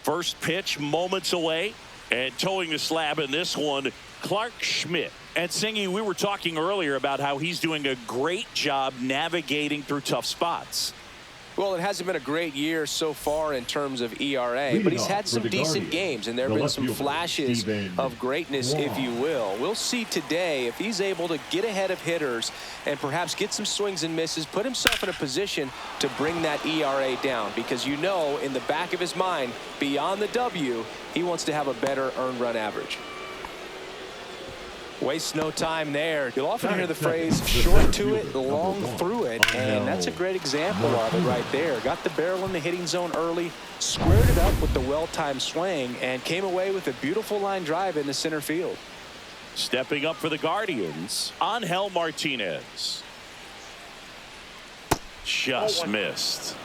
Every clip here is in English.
First pitch moments away, and towing the slab in this one, Clark Schmidt. And Singy, we were talking earlier about how he's doing a great job navigating through tough spots. Well, it hasn't been a great year so far in terms of ERA, but he's had some decent games, and there have been some flashes of greatness, if you will. We'll see today if he's able to get ahead of hitters and perhaps get some swings and misses, put himself in a position to bring that ERA down, because you know in the back of his mind, beyond the W, he wants to have a better earned run average. Wastes no time there. You'll often hear the phrase short to it, long through it, and that's a great example of it right there. Got the barrel in the hitting zone early, squared it up with the well-timed swing, and came away with a beautiful line drive into center field. Stepping up for the Guardians, Angel Martinez. Just missed.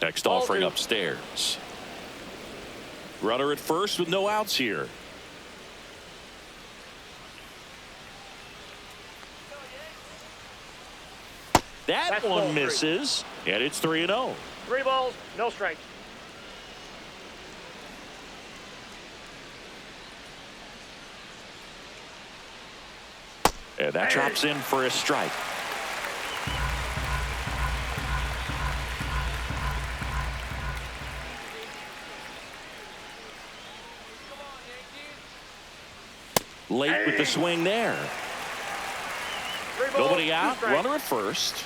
Next offering upstairs. Runner at first with no outs here. That one misses, and it's 3-0. 3 balls, no strikes. And that drops in for a strike. Late with the swing there. Nobody out. Runner at first.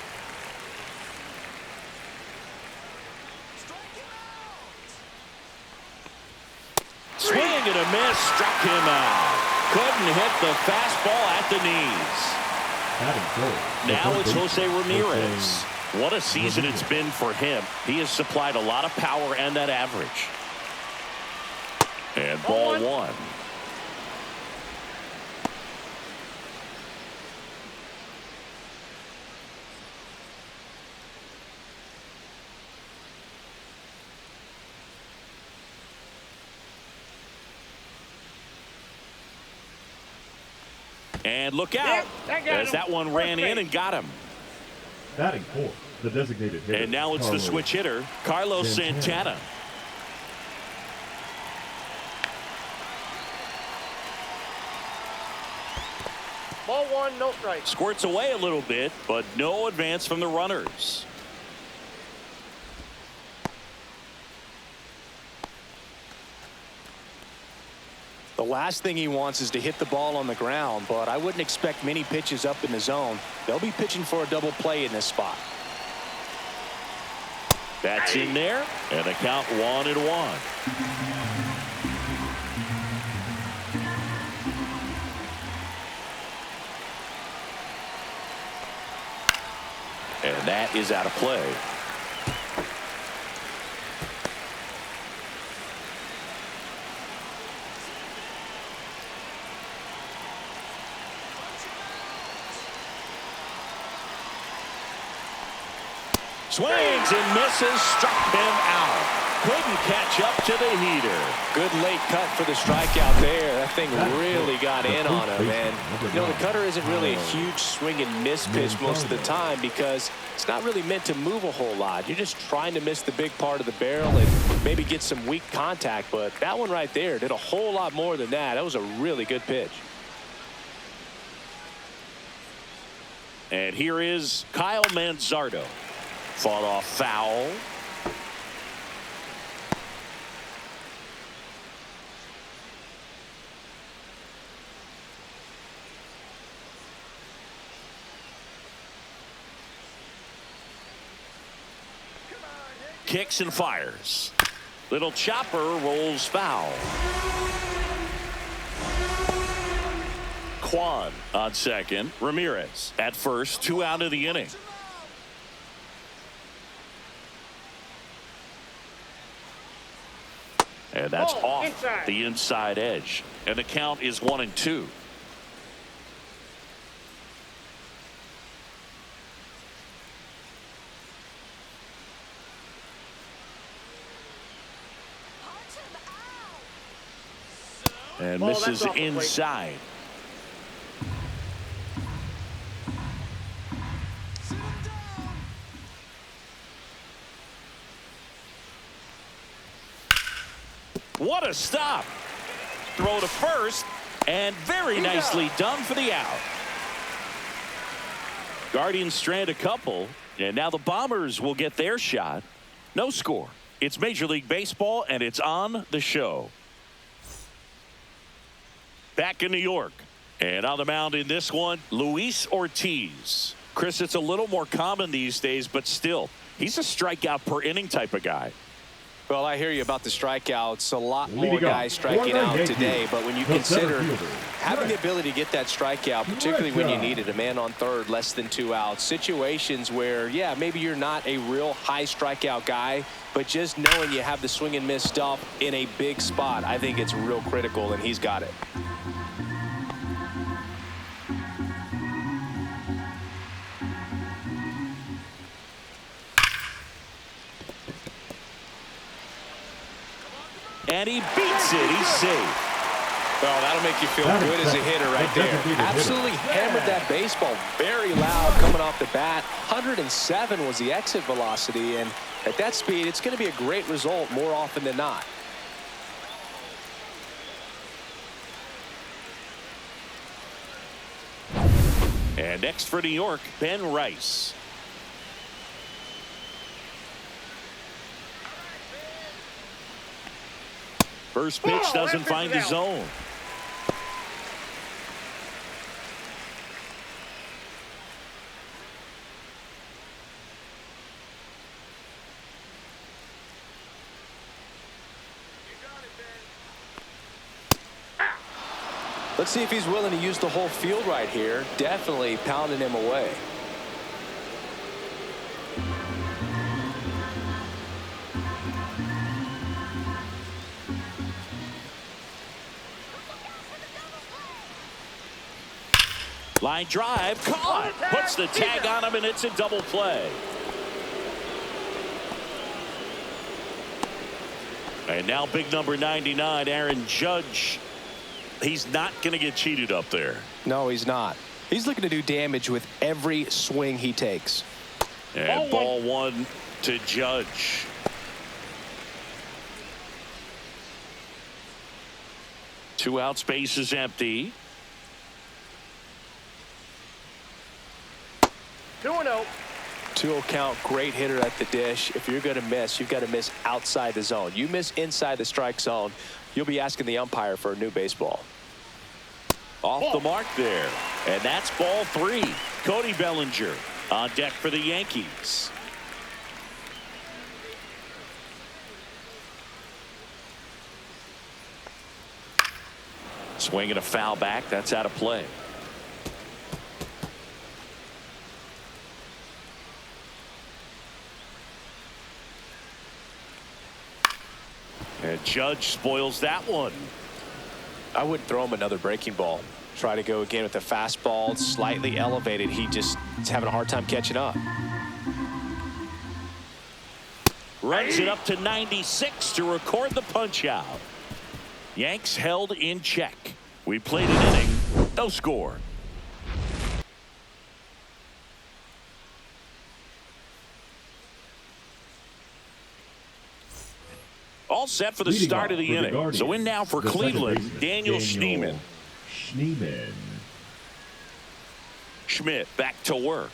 Swing and a miss. Struck him out. Couldn't hit the fastball at the knees. Now it's Jose Ramirez. What a season it's been for him. He has supplied a lot of power and that average. And ball one. And look out, as that one ran in and got him. Batting fourth, the designated hitter. And now it's the switch hitter, Carlos Santana. Ball one, no strike. Squirts away a little bit, but no advance from the runners. The last thing he wants is to hit the ball on the ground, but I wouldn't expect many pitches up in the zone. They'll be pitching for a double play in this spot. That's in there, and the count 1-1. And that is out of play. Swings and misses, struck him out. Couldn't catch up to the heater. Good late cut for the strikeout there. That thing really got in on him. And, you know, the cutter isn't really a huge swing and miss pitch most of the time because it's not really meant to move a whole lot. You're just trying to miss the big part of the barrel and maybe get some weak contact. But that one right there did a whole lot more than that. That was a really good pitch. And here is Kyle Manzardo. Fought off foul. Kicks and fires. Little chopper rolls foul. Kwan on second. Ramirez at first. 2 out of the inning. And that's off the inside edge. And the count is 1-2. And Ball, misses that's off the plate. inside. What a stop. Throw to first, and very nicely done for the out. Guardians strand a couple, and now the Bombers will get their shot. No score. It's Major League Baseball, and it's on the show. Back in New York, and on the mound in this one, Luis Ortiz. Chris, it's a little more common these days, but still, he's a strikeout per inning type of guy. Well, I hear you about the strikeouts. A lot more guys striking out today, but when you consider having the ability to get that strikeout, particularly when you need it, a man on third, less than 2 outs, situations where, yeah, maybe you're not a real high strikeout guy, but just knowing you have the swing and miss stuff in a big spot, I think it's real critical, and he's got it. And he beats it. He's safe. Well, that'll make you feel good as a hitter right there. Absolutely hammered that baseball. Very loud coming off the bat. 107 was the exit velocity. And at that speed, it's going to be a great result more often than not. And next for New York, Ben Rice. First pitch doesn't find the zone. Let's see if he's willing to use the whole field right here. Definitely pounding him away. Line drive, caught. Puts the tag on him, and it's a double play. And now big number 99, Aaron Judge. He's not going to get cheated up there. No, he's not. He's looking to do damage with every swing he takes. And ball one to Judge. Two out, space is empty. 2-0. 2-0 count, great hitter at the dish. If you're going to miss, you've got to miss outside the zone. You miss inside the strike zone, you'll be asking the umpire for a new baseball. Off the mark there. And that's ball three. Cody Bellinger on deck for the Yankees. Swinging a foul back. That's out of play. And Judge spoils that one. I wouldn't throw him another breaking ball. Try to go again with a fastball slightly elevated. He just is having a hard time catching up. Runs it up to 96 to record the punch out. Yanks held in check. We played an inning. No score. All set for the start of the inning. So in now for Cleveland, Daniel Schneemann. Schmidt back to work.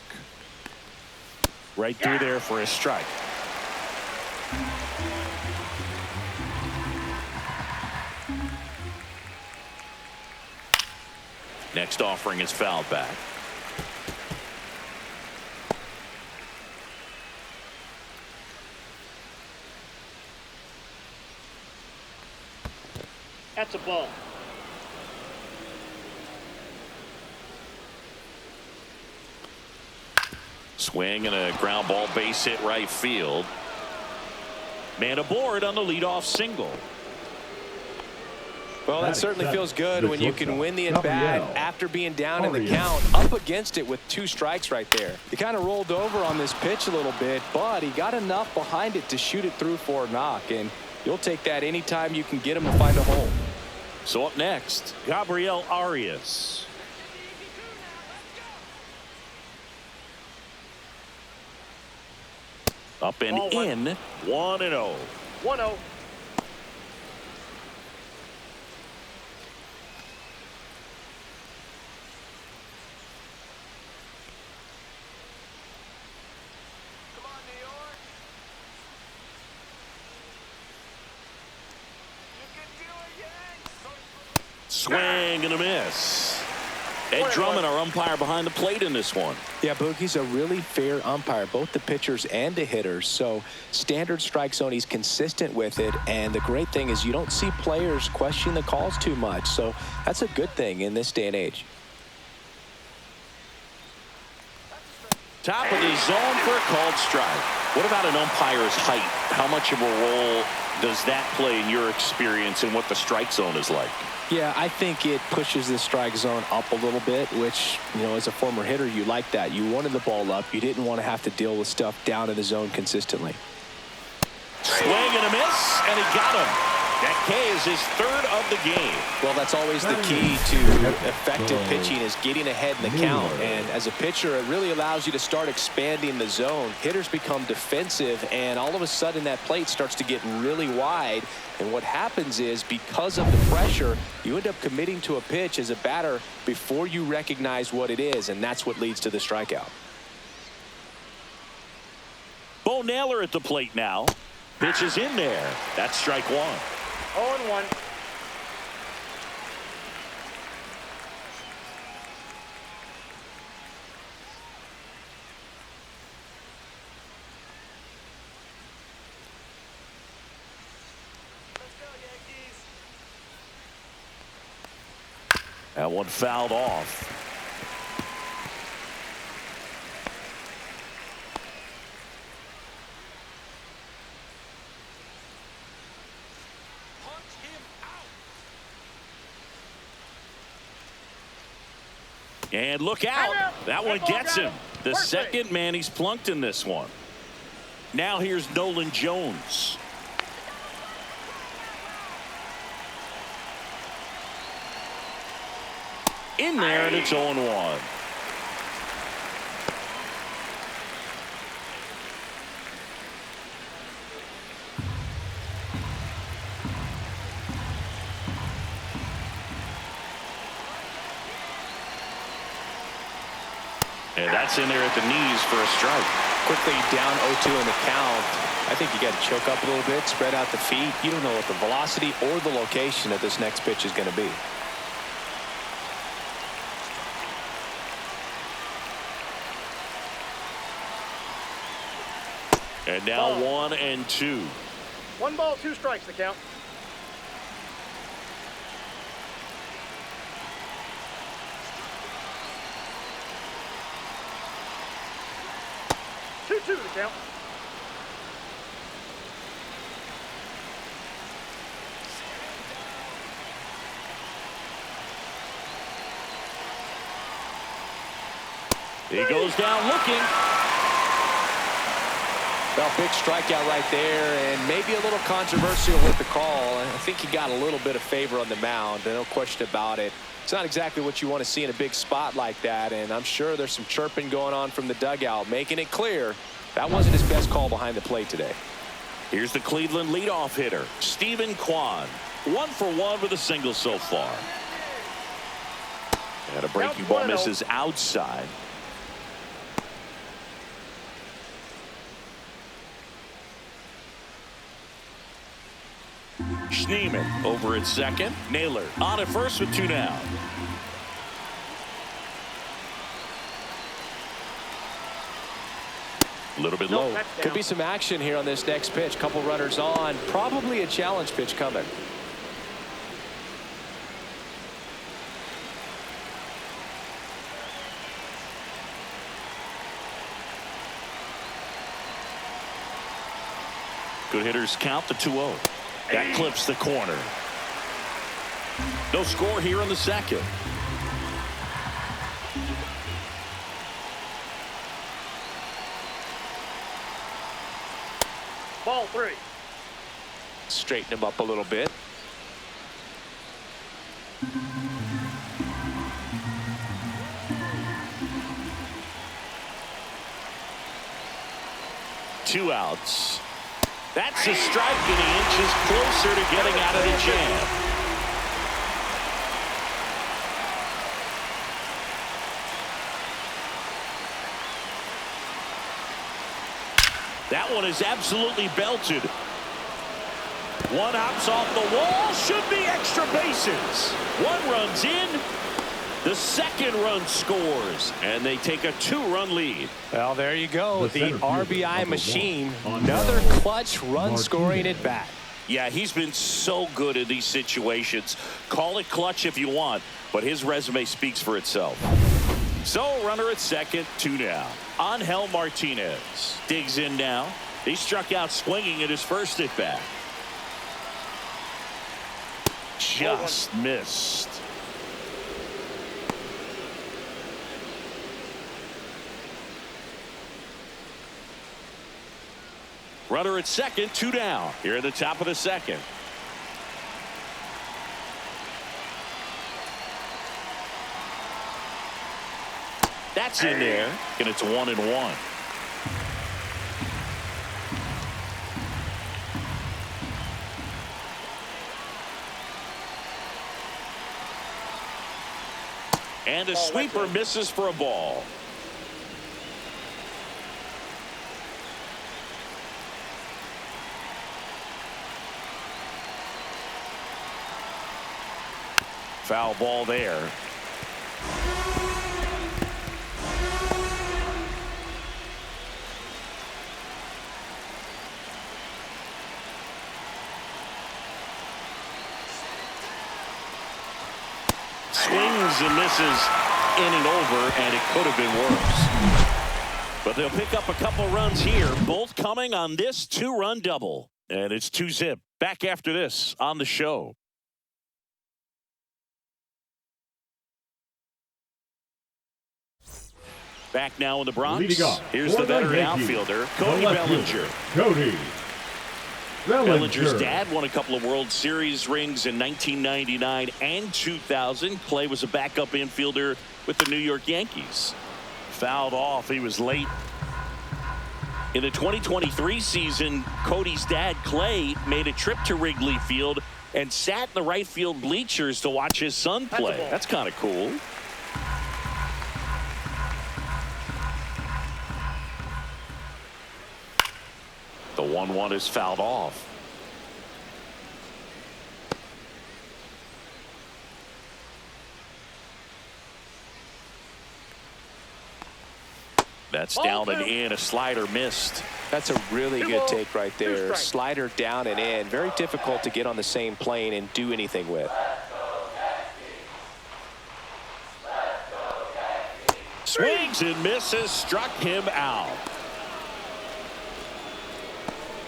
Right through there for a strike. Next offering is fouled back. That's a ball. Swing and a ground ball, base hit right field. Man aboard on the leadoff single. Well, that certainly feels good when you can win the at-bat after being down in the count, up against it with 2 strikes right there. He kind of rolled over on this pitch a little bit, but he got enough behind it to shoot it through for a knock, and you'll take that anytime you can get him to find a hole. So up next, Gabriel Arias. Up and in, 1-0. 1-0. Swing and a miss. Ed Drummond, our umpire behind the plate in this one. Yeah, Boogie's a really fair umpire, both the pitchers and the hitters. So standard strike zone, he's consistent with it. And the great thing is you don't see players question the calls too much. So that's a good thing in this day and age. Top of the zone for a called strike. What about an umpire's height? How much of a role does that play in your experience and what the strike zone is like? Yeah, I think it pushes the strike zone up a little bit, which, you know, as a former hitter, you like that. You wanted the ball up. You didn't want to have to deal with stuff down in the zone consistently. Swing and a miss, and he got him. That K is his third of the game. Well, that's always the key to effective pitching, is getting ahead in the count. And as a pitcher, it really allows you to start expanding the zone. Hitters become defensive, and all of a sudden that plate starts to get really wide. And what happens is, because of the pressure, you end up committing to a pitch as a batter before you recognize what it is, and that's what leads to the strikeout. Bo Naylor at the plate now. Pitch is in there. That's strike one. 0-1. That one fouled off. And look out. That one gets him. The second man he's plunked in this one. Now here's Nolan Jones. In there, and it's 0-1. And that's in there at the knees for a strike. Quickly down 0-2 in the count. I think you got to choke up a little bit, spread out the feet. You don't know what the velocity or the location of this next pitch is going to be. And now 1-2. 1 ball, 2 strikes the count. Two to count. He goes down looking. Well, big strikeout right there, and maybe a little controversial with the call. I think he got a little bit of favor on the mound, no question about it. It's not exactly what you want to see in a big spot like that, and I'm sure there's some chirping going on from the dugout, making it clear that wasn't his best call behind the plate today. Here's the Cleveland leadoff hitter, Stephen Kwan. 1 for 1 with a single so far. And a breaking ball misses outside. Schneemann over at second. Naylor on at first with 2 down. A little bit low. Could be some action here on this next pitch. Couple runners on. Probably a challenge pitch coming. Good hitters count the 2-0. That clips the corner. No score here in the second. Ball 3. Straighten him up a little bit. Two outs. That's a strike, and he inches closer to getting out of the jam. That one is absolutely belted. One hops off the wall. Should be extra bases. One runs in. The second run scores, and they take a 2-run lead. Well, there you go. The RBI machine. Another clutch run scoring at bat. Yeah, he's been so good in these situations. Call it clutch if you want, but his resume speaks for itself. So, runner at second, 2 down. Angel Martinez digs in now. He struck out swinging at his first at bat. Just missed. Runner at second, 2 down. Here at the top of the second. That's in there, and it's 1-1. And a sweeper misses for a ball. Foul ball there. Swings and misses in and over, and it could have been worse. But they'll pick up a couple runs here, both coming on this 2-run double. And it's 2-zip. Back after this on the show. Back now in the Bronx. Here's the veteran outfielder, Cody Bellinger. Bellinger's dad won a couple of World Series rings in 1999 and 2000. Clay was a backup infielder with the New York Yankees. Fouled off. He was late. In the 2023 season, Cody's dad, Clay, made a trip to Wrigley Field and sat in the right field bleachers to watch his son play. That's kind of cool. The 1-1 is fouled off. That's down and in. A slider missed. That's a really good take right there. Slider down and in. Very difficult to get on the same plane and do anything with. Swings and misses. Struck him out.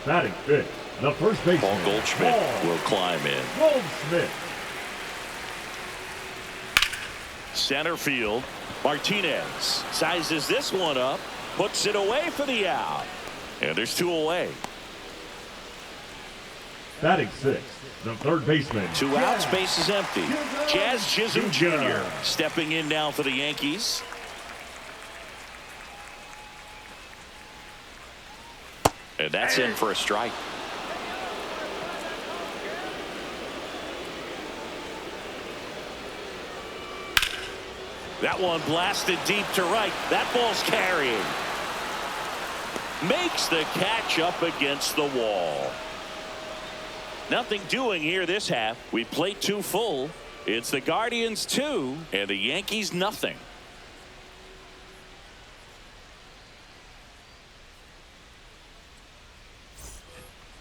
Batting fifth, the first baseman, Paul Goldschmidt will climb in. Goldschmidt. Center field. Martinez sizes this one up, puts it away for the out. And there's 2 away. Batting sixth, the third baseman. 2 outs, base is empty. Jazz Chisholm Jr. stepping in now for the Yankees. And that's in for a strike. That one blasted deep to right. That ball's carrying. Makes the catch up against the wall. Nothing doing here this half. We played 2 full. It's the Guardians 2 and the Yankees nothing.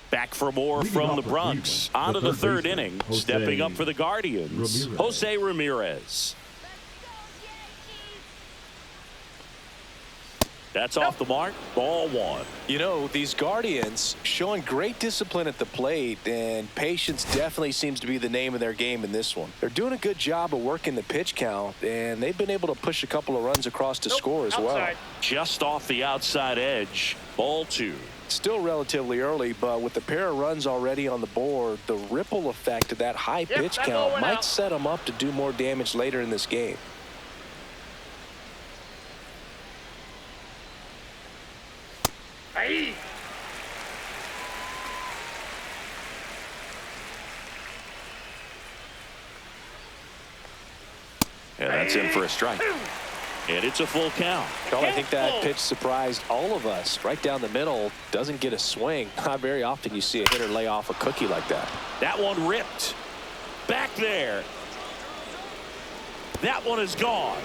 Back for more from the Bronx. On to the third inning. Stepping up for the Guardians, Jose Ramirez. That's off the mark. Ball 1. You know, these Guardians showing great discipline at the plate, and patience definitely seems to be the name of their game in this one. They're doing a good job of working the pitch count, and they've been able to push a couple of runs across to score as well. Just off the outside edge. Ball 2. Still relatively early, but with the pair of runs already on the board, the ripple effect of that high pitch count might set him up to do more damage later in this game. Hey. And that's in for a strike. And it's a full count. Well, I think that pitch surprised all of us. Right down the middle, doesn't get a swing. Not very often you see a hitter lay off a cookie like that. That one ripped. Back there. That one is gone.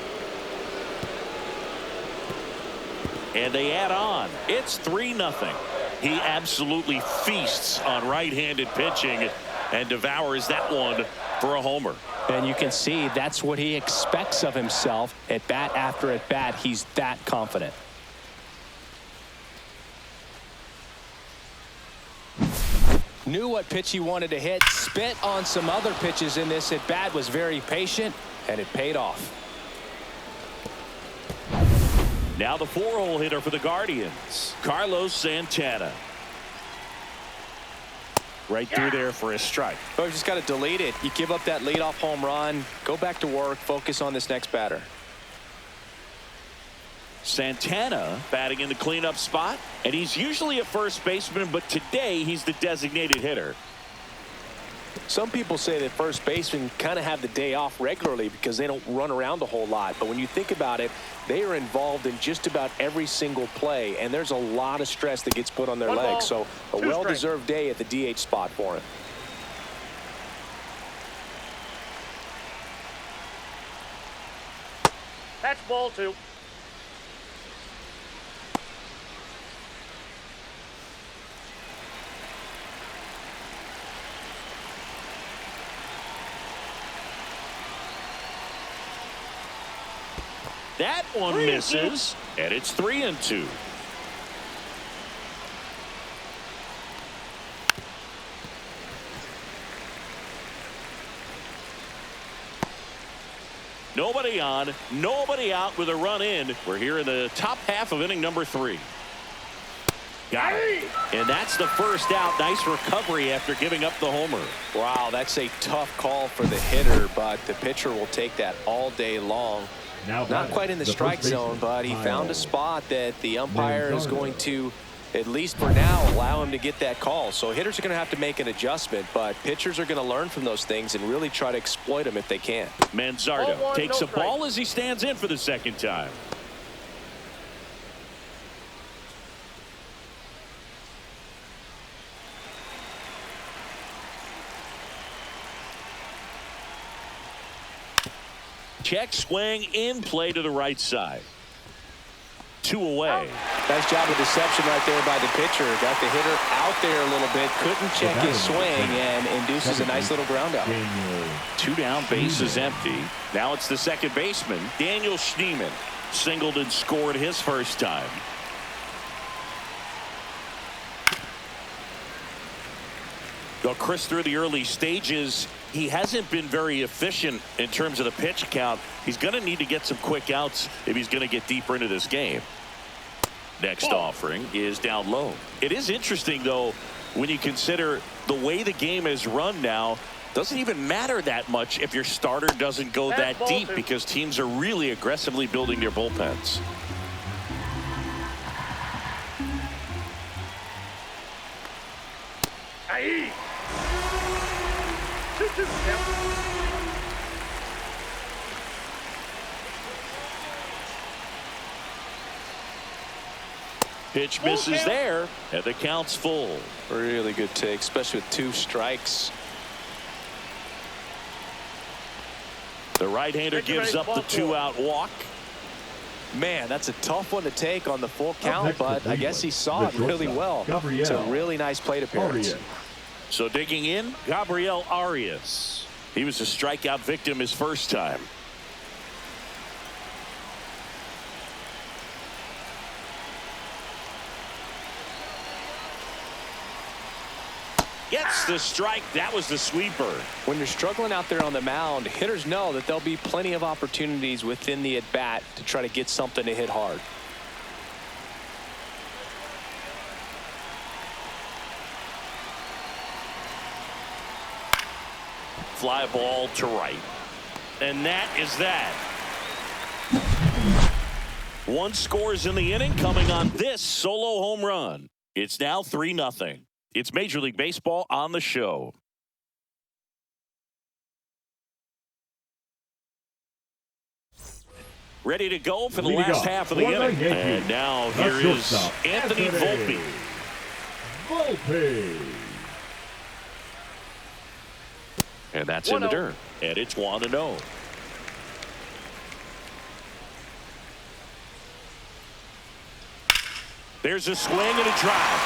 And they add on. It's 3-0. He absolutely feasts on right-handed pitching and devours that one for a homer. And you can see that's what he expects of himself at bat after at bat. He's that confident. Knew what pitch he wanted to hit. Spit on some other pitches in this at bat. Was very patient, and it paid off. Now the 4-hole hitter for the Guardians, Carlos Santana. Right through there for a strike. Oh, you just got to delete it. You give up that leadoff home run. Go back to work. Focus on this next batter. Santana batting in the cleanup spot, and he's usually a first baseman, but today he's the designated hitter. Some people say that first basemen kind of have the day off regularly because they don't run around a whole lot. But when you think about it, they are involved in just about every single play, and there's a lot of stress that gets put on their legs. So a well-deserved day at the DH spot for him. That's ball 2. That one misses, and it's 3-2. Nobody on, nobody out with a run in. We're here in the top half of inning number 3. Got it. And that's the first out. Nice recovery after giving up the homer. Wow, that's a tough call for the hitter, but the pitcher will take that all day long. Not quite in the strike zone, but he found a spot that the umpire is going to, at least for now, allow him to get that call. So hitters are going to have to make an adjustment, but pitchers are going to learn from those things and really try to exploit them if they can. Manzardo takes a ball as he stands in for the second time. Check swing in play to the right side. 2 away. Nice job of deception right there by the pitcher. Got the hitter out there a little bit. Couldn't check his swing and induces a nice little ground out. 2 down, base is empty. Now it's the second baseman, Daniel Schneemann. Singled and scored his first time. Well, Chris, through the early stages, he hasn't been very efficient in terms of the pitch count. He's going to need to get some quick outs if he's going to get deeper into this game. Next offering is down low. It is interesting, though, when you consider the way the game is run now. Doesn't even matter that much if your starter doesn't go that deep because teams are really aggressively building their bullpens. Aye. 2-2 count. Pitch misses there, and the count's full. Really good take, especially with 2 strikes. The right-hander gives up the 2-out walk. Man, that's a tough one to take on the full count, but I guess he saw it really well. It's a really nice plate appearance. So digging in, Gabriel Arias. He was a strikeout victim his first time. Gets the strike. That was the sweeper. When you're struggling out there on the mound, hitters know that there'll be plenty of opportunities within the at-bat to try to get something to hit hard. Fly ball to right. And that is that. One scores in the inning coming on this solo home run. It's now 3-0. It's Major League Baseball on the show. Ready to go for the last half of the inning. And now here is Anthony Volpe. And that's in the dirt. And it's 1-0. There's a swing and a drive.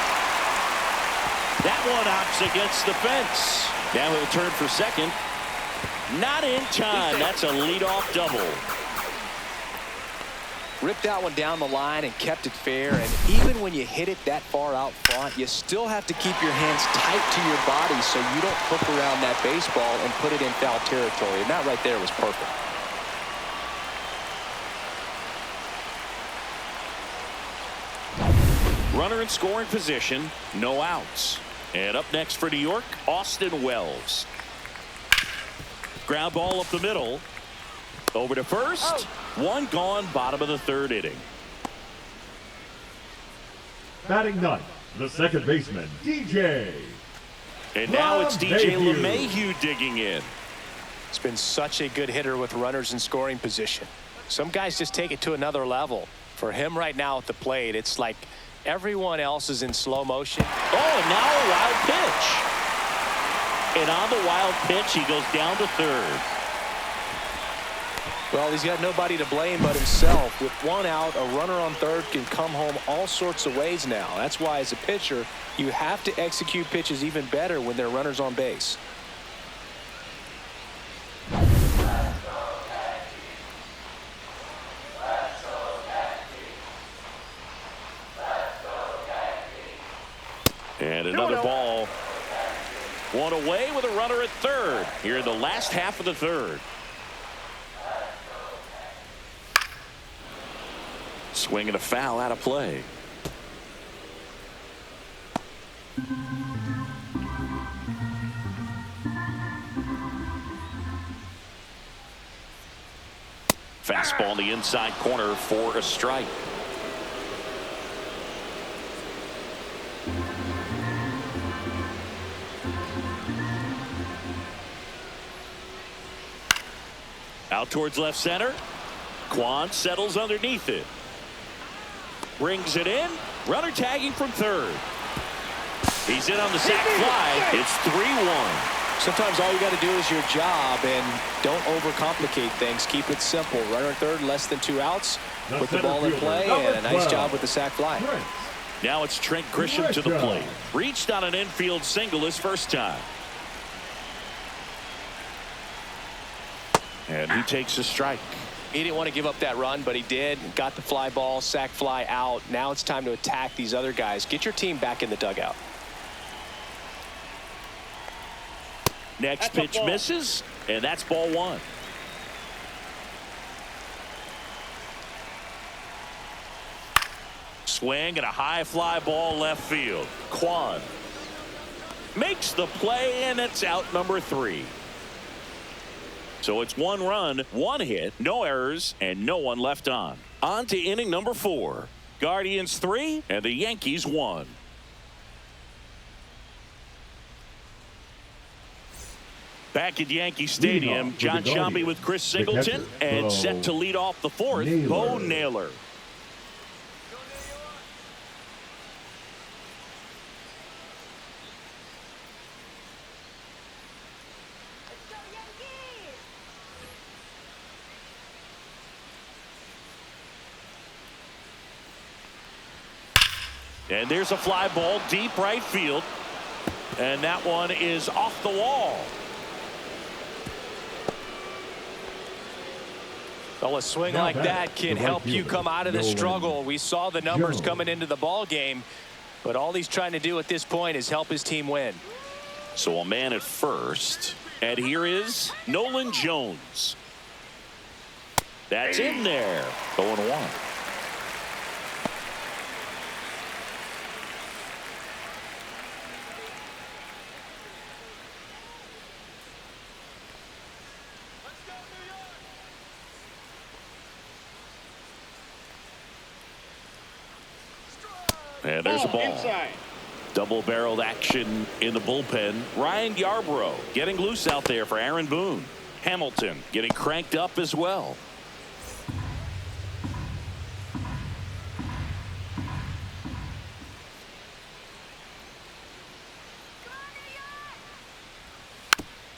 That one hops against the fence. Now he'll turn for second. Not in time. That's a leadoff double. Ripped that one down the line and kept it fair. And even when you hit it that far out front, you still have to keep your hands tight to your body so you don't hook around that baseball and put it in foul territory. And that right there was perfect. Runner in scoring position, no outs. And up next for New York, Austin Wells. Ground ball up the middle. Over to first. One gone, bottom of the third inning. Batting ninth, the second baseman, DJ. And now it's DJ LeMahieu digging in. It's been such a good hitter with runners in scoring position. Some guys just take it to another level. For him right now at the plate, it's like everyone else is in slow motion. Oh, and now a wild pitch. And on the wild pitch, he goes down to third. Well, he's got nobody to blame but himself. With one out, a runner on third can come home all sorts of ways now. That's why, as a pitcher, you have to execute pitches even better when there are runners on base. And another ball. One away with a runner at third here in the last half of the third. Swing and a foul out of play. Fastball in the inside corner for a strike. Out towards left center. Kwan settles underneath it. Brings it in. Runner tagging from third. He's in on the sac fly. It's 3-1. Sometimes all you got to do is your job and don't overcomplicate things. Keep it simple. Runner at third, less than 2 outs. Put the ball in play, and a nice job with the sac fly. Now it's Trent Grisham to the plate. Reached on an infield single his first time. And he takes a strike. He didn't want to give up that run, but he did. Got the fly ball, sac fly out. Now it's time to attack these other guys. Get your team back in the dugout. Next pitch misses, and that's ball one. Swing and a high fly ball left field. Kwan makes the play, and it's out number 3. So it's 1 run, 1 hit, no errors, and no one left on. On to inning number 4. Guardians 3 and the Yankees 1. Back at Yankee Stadium, John Sciambi with Chris Singleton, and set to lead off the 4th, Bo Naylor. And there's a fly ball deep right field. And that one is off the wall. Well, a swing like that can help you come out of the struggle. We saw the numbers coming into the ball game, but all he's trying to do at this point is help his team win. So a man at first. And here is Nolan Jones. That's in there. 0-1. And there's a ball. Inside. Double-barreled action in the bullpen. Ryan Yarbrough getting loose out there for Aaron Boone. Hamilton getting cranked up as well.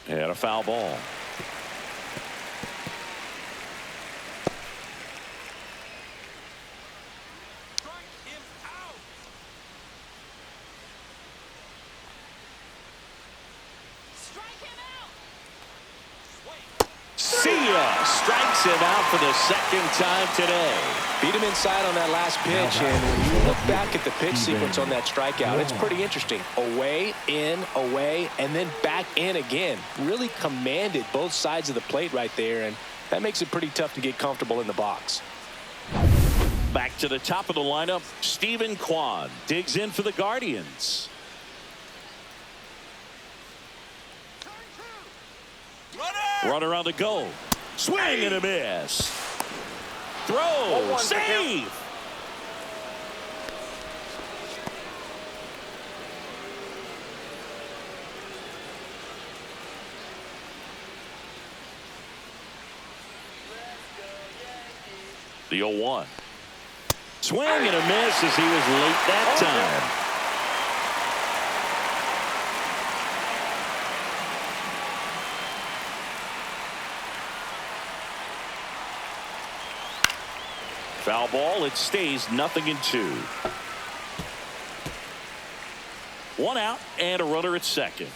And a foul ball. See ya. Strikes him out for the second time today. Beat him inside on that last pitch, and when you look back at the pitch sequence on that strikeout, it's pretty interesting. Away, in, away, and then back in again. Really commanded both sides of the plate right there, and that makes it pretty tough to get comfortable in the box. Back to the top of the lineup, Stephen Kwan digs in for the Guardians. Runner on the go. Swing and a miss. Throw. Save. The 0-1. Swing and a miss as he was late that time. Foul ball. It stays 0-2. One out and a runner at second.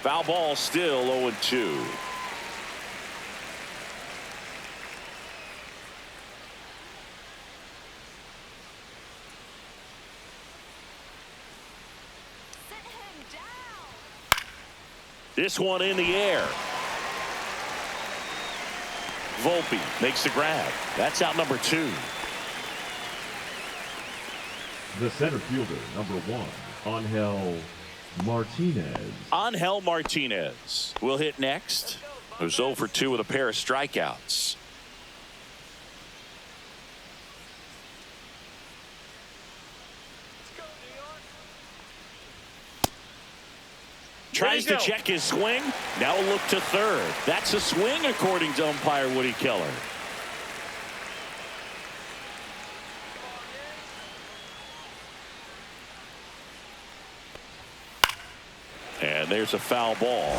Foul ball, still 0-2. This one in the air. Volpe makes the grab. That's out number 2. The center fielder, number 1, Angel Martinez will hit next. Who's 0 for 2 with a pair of strikeouts. Tries to check his swing. Now a look to third. That's a swing according to umpire Woody Keller. And there's a foul ball.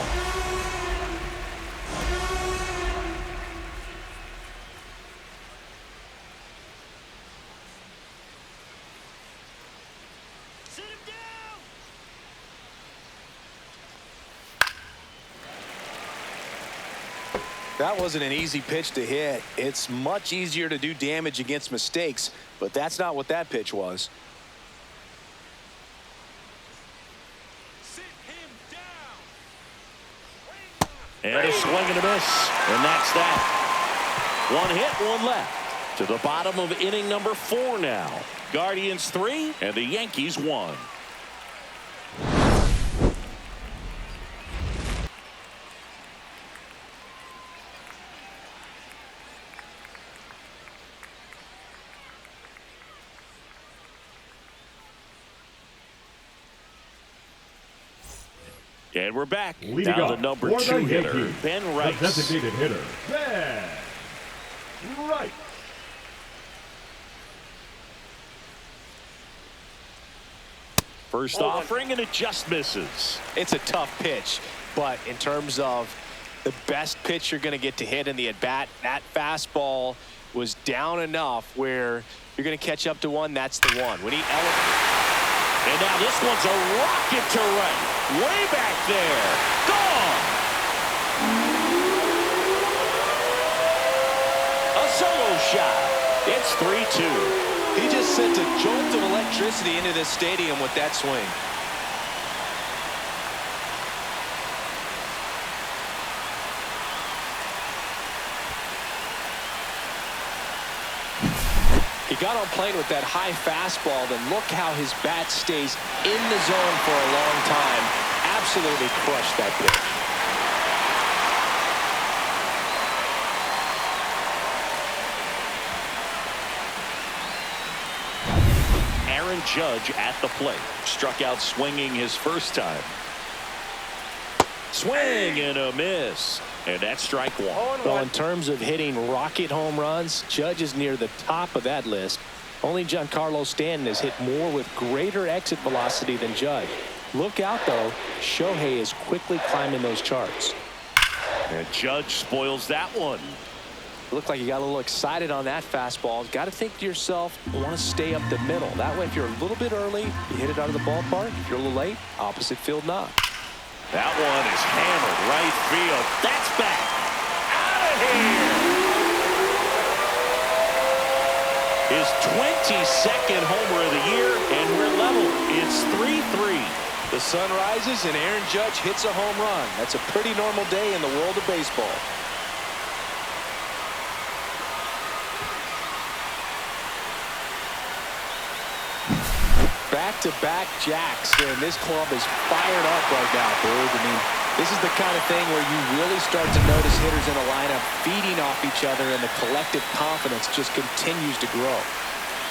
Sit him down. That wasn't an easy pitch to hit. It's much easier to do damage against mistakes, but that's not what that pitch was. And a swing and a miss. And that's that. One hit, one left. To the bottom of inning number 4 now. Guardians 3 and the Yankees 1. And we're back. Leading now up the number for 2 the hitter, Yankees, Ben Rice. The designated hitter, Ben Rice. First offering, and it just misses. It's a tough pitch, but in terms of the best pitch you're going to get to hit in the at-bat, that fastball was down enough where you're going to catch up to one. That's the one. When he elevates. And now this one's a rocket to right. Way back there. Gone. A solo shot. It's 3-2. He just sent a jolt of electricity into this stadium with that swing. He got on plane with that high fastball, then look how his bat stays in the zone for a long time. Absolutely crushed that pitch. Aaron Judge at the plate. Struck out swinging his first time. Swing and a miss. And that's strike one. Well, in terms of hitting rocket home runs, Judge is near the top of that list. Only Giancarlo Stanton has hit more with greater exit velocity than Judge. Look out, though. Shohei is quickly climbing those charts. And Judge spoils that one. Looked like you got a little excited on that fastball. Got to think to yourself, want to stay up the middle. That way, if you're a little bit early, you hit it out of the ballpark. If you're a little late, opposite field knock. That one is hammered right field. That's back. Out of here. His 22nd homer of the year, and we're level. It's 3-3. The sun rises and Aaron Judge hits a home run. That's a pretty normal day in the world of baseball. Back-to-back jacks, and this club is fired up right now, Boog. I mean, this is the kind of thing where you really start to notice hitters in a lineup feeding off each other, and the collective confidence just continues to grow.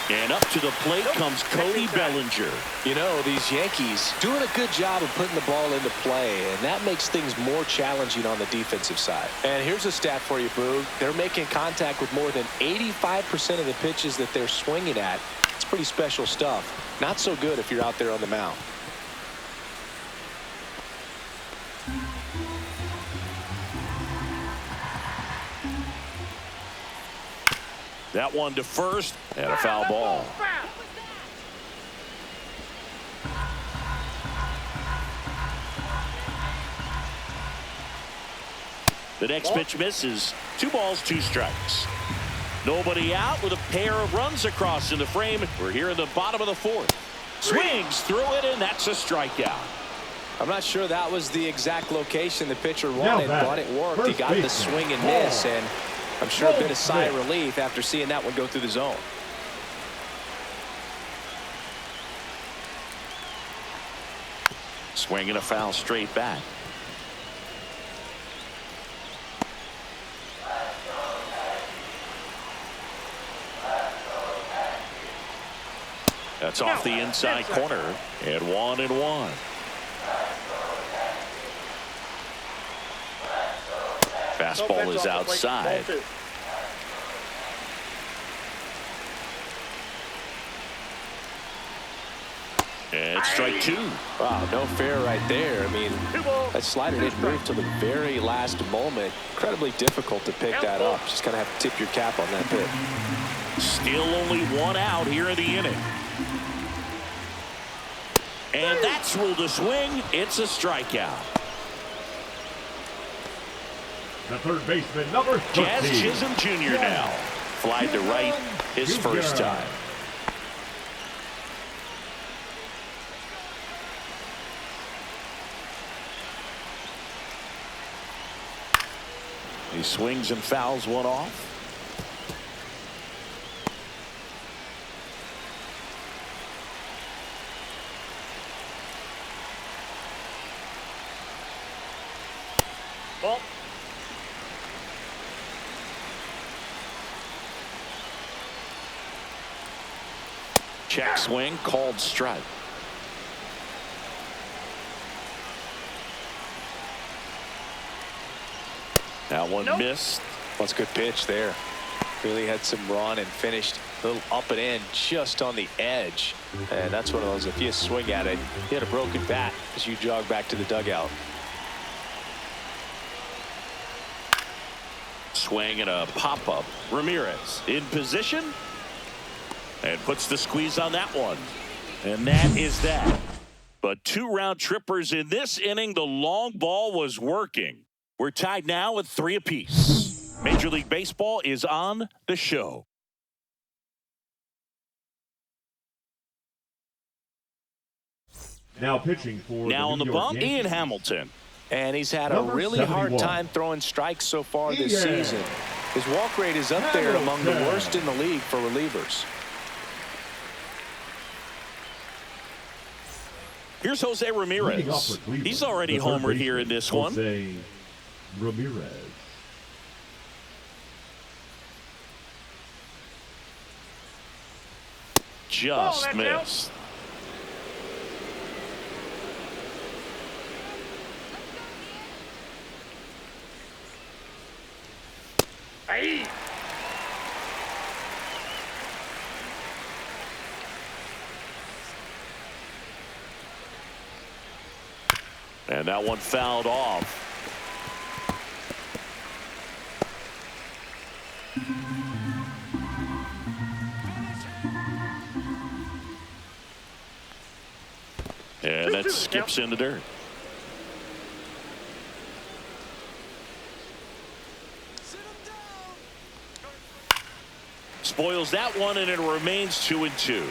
And up to the plate comes Cody Bellinger. You know, these Yankees doing a good job of putting the ball into play, and that makes things more challenging on the defensive side. And here's a stat for you, Boog. They're making contact with more than 85% of the pitches that they're swinging at. It's pretty special stuff. Not so good if you're out there on the mound. That one to first, and a foul ball. The next pitch misses. 2 balls, 2 strikes. Nobody out with a pair of runs across in the frame. We're here in the bottom of the 4th. Swings through it, and that's a strikeout. I'm not sure that was the exact location the pitcher wanted, but it worked. He got the swing and miss, and I'm sure a bit of sigh of relief after seeing that one go through the zone. Swing and a foul straight back. That's off the inside corner, and 1-1. Fastball is outside. And strike 2. Wow, no fair right there. I mean, that slider didn't move till the very last moment. Incredibly difficult to pick that up. Just kind of have to tip your cap on that pitch. Still only 1 out here in the inning. And that's ruled a swing. It's a strikeout. The third baseman, number 13. Jazz Chisholm Jr. now. Flied to right his first time. He swings and fouls one off. Ball. Check swing, called strike. That one missed. That's a good pitch there. Really had some run and finished a little up and in just on the edge. And that's one of those, if you swing at it, you had a broken bat as you jog back to the dugout. Swing and a pop-up. Ramirez in position and puts the squeeze on that one. And that is that. But 2 round trippers in this inning. The long ball was working. We're tied now with 3 apiece. Major League Baseball is on the show. Now pitching for now on the bump, Yankees. Ian Hamilton. And he's had a really hard time throwing strikes so far this season. His walk rate is up there among the worst in the league for relievers. Here's Jose Ramirez. He's already homered here in this one. Jose Ramirez. Just missed. Hey. And that one fouled off. And that skips in the dirt. Spoils that one, and it remains 2-2.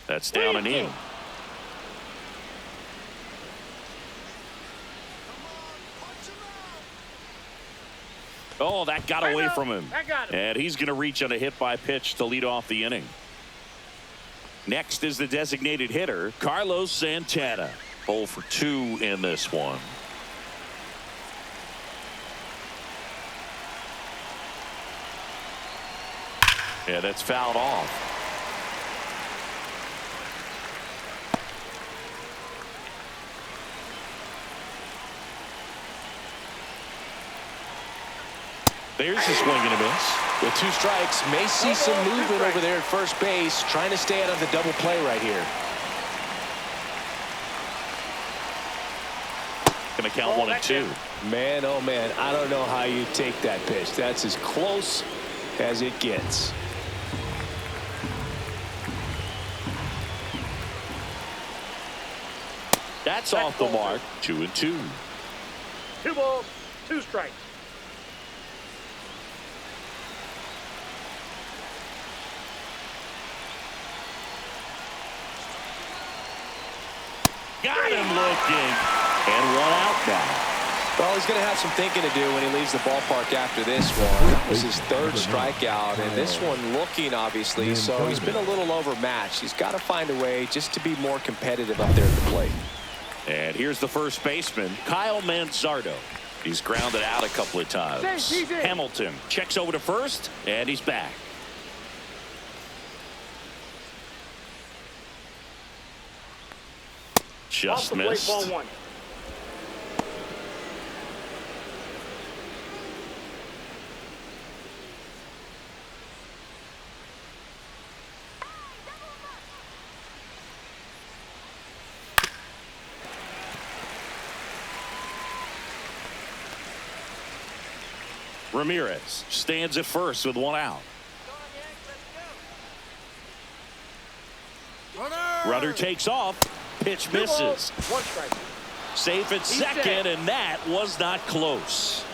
That's down and in. Oh, that got away from him. And he's going to reach on a hit by pitch to lead off the inning. Next is the designated hitter, Carlos Santana. 0 for 2 in this one. Yeah, that's fouled off. There's a swing and a miss. With 2 strikes, may see some movement over there at first base, trying to stay out of the double play right here. Going to count 1-2. Man, oh man, I don't know how you take that pitch. That's as close as it gets. That's off the mark. 2-2. 2 balls, 2 strikes. Got him looking. And 1 out now. Well, he's going to have some thinking to do when he leaves the ballpark after this one. That was his 3rd strikeout, and this one looking, obviously, so he's been a little overmatched. He's got to find a way just to be more competitive up there at the plate. And here's the first baseman, Kyle Manzardo. He's grounded out a couple of times. Hamilton checks over to first, and he's back. Just missed. Ball 1. Ramirez stands at first with 1 out. Runner takes off. Pitch misses. 1 strike. Safe at second, and that was not close.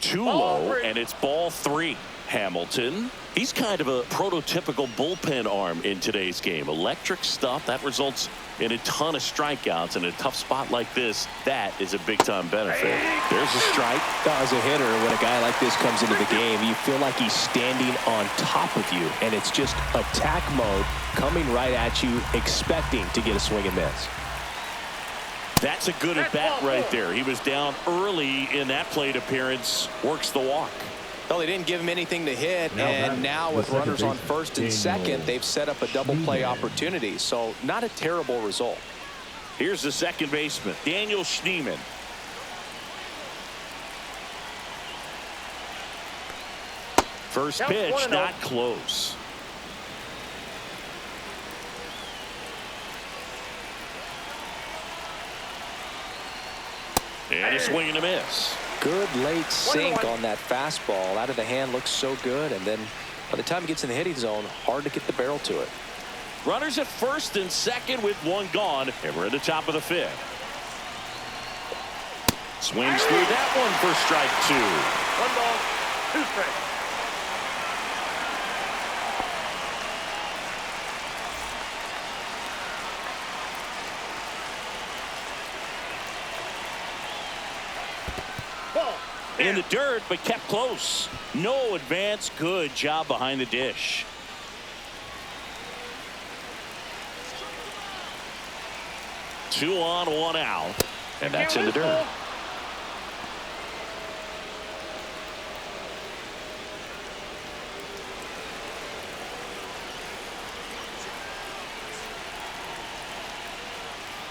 Too low, and it's ball 3. Hamilton, he's kind of a prototypical bullpen arm in today's game. Electric stuff that results in a ton of strikeouts in a tough spot like this. That is a big-time benefit. There's a strike. As a hitter, when a guy like this comes into the game, you feel like he's standing on top of you, and it's just attack mode coming right at you, expecting to get a swing and miss. That's a good at-bat right there. He was down early in that plate appearance. Works the walk. Well, they didn't give him anything to hit, and now with runners on first and second, they've set up a double play opportunity. So not a terrible result. Here's the second baseman, Daniel Schneemann. First pitch, not close. And a swing and a miss. Good late sink on that fastball. Out of the hand, looks so good, and then by the time it gets in the hitting zone, hard to get the barrel to it. Runners at first and second with 1 gone, and we're at the top of the 5th. Swings through that one for strike 2. 1 ball, 2 strikes. Ball. In the dirt, but kept close. No advance. Good job behind the dish. Two on, 1 out. And that's in the dirt.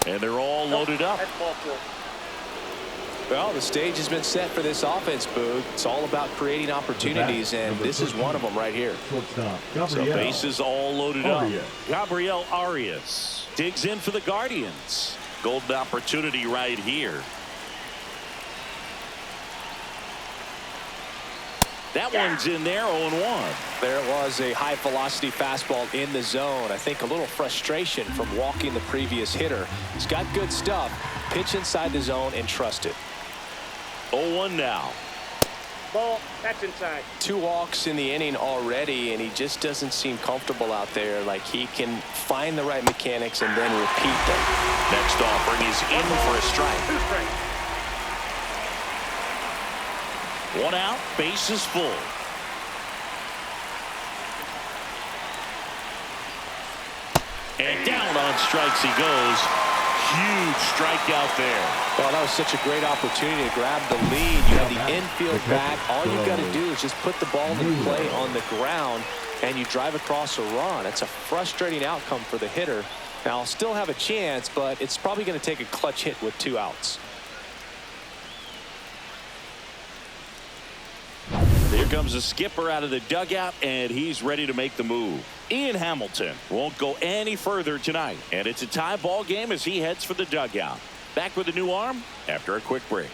And they're all loaded up. That's ball 4. Well, the stage has been set for this offense, Boog. It's all about creating opportunities, and this is one of them right here. So bases all loaded up. Gabriel Arias digs in for the Guardians. Golden opportunity right here. That one's in there, 0-1. There was a high velocity fastball in the zone. I think a little frustration from walking the previous hitter. He's got good stuff. Pitch inside the zone and trust it. 0-1 now. Ball, that's inside. 2 walks in the inning already, and he just doesn't seem comfortable out there. Like he can find the right mechanics and then repeat them. Next offering is in for a strike. 2 strikes. 1 out, base is full. And down on strikes he goes. Huge strikeout there. Well, that was such a great opportunity to grab the lead. You have the infield back. All you've got to do is just put the ball in play on the ground, and you drive across a run. It's a frustrating outcome for the hitter. Now, I'll still have a chance, but it's probably going to take a clutch hit with 2 outs. Here comes the skipper out of the dugout, and he's ready to make the move. Ian Hamilton won't go any further tonight, and it's a tie ball game as he heads for the dugout. Back with a new arm after a quick break.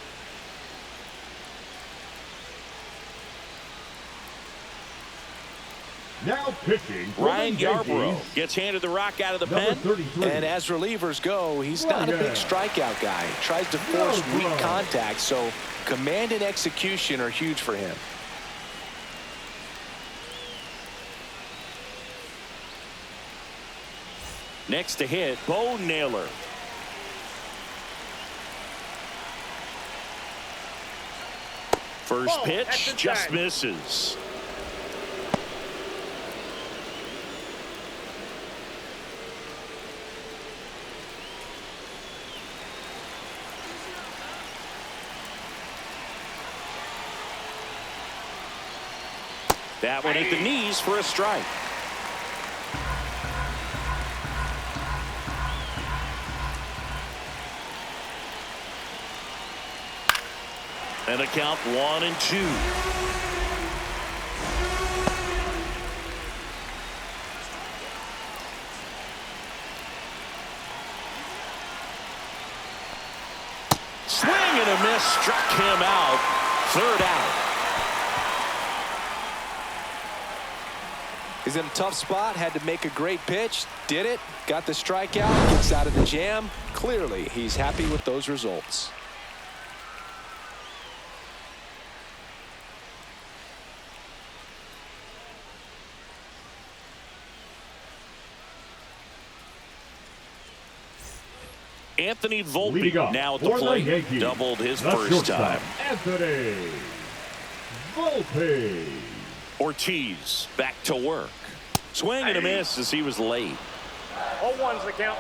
Now pitching. Ryan Yarbrough gets handed the rock out of the pen. And as relievers go, he's not a big strikeout guy. He tries to force weak contact, so command and execution are huge for him. Next to hit, Bo Naylor. First pitch just misses. That one at the knees for a strike. And a count 1-2. Swing and a miss, struck him out. 3rd out. He's in a tough spot, had to make a great pitch, did it, got the strikeout, gets out of the jam. Clearly, he's happy with those results. Anthony Volpe now at the plate. Yankees, doubled his first time. Anthony Volpe. Ortiz back to work. Swing and a miss as he was late. 0-1's the count.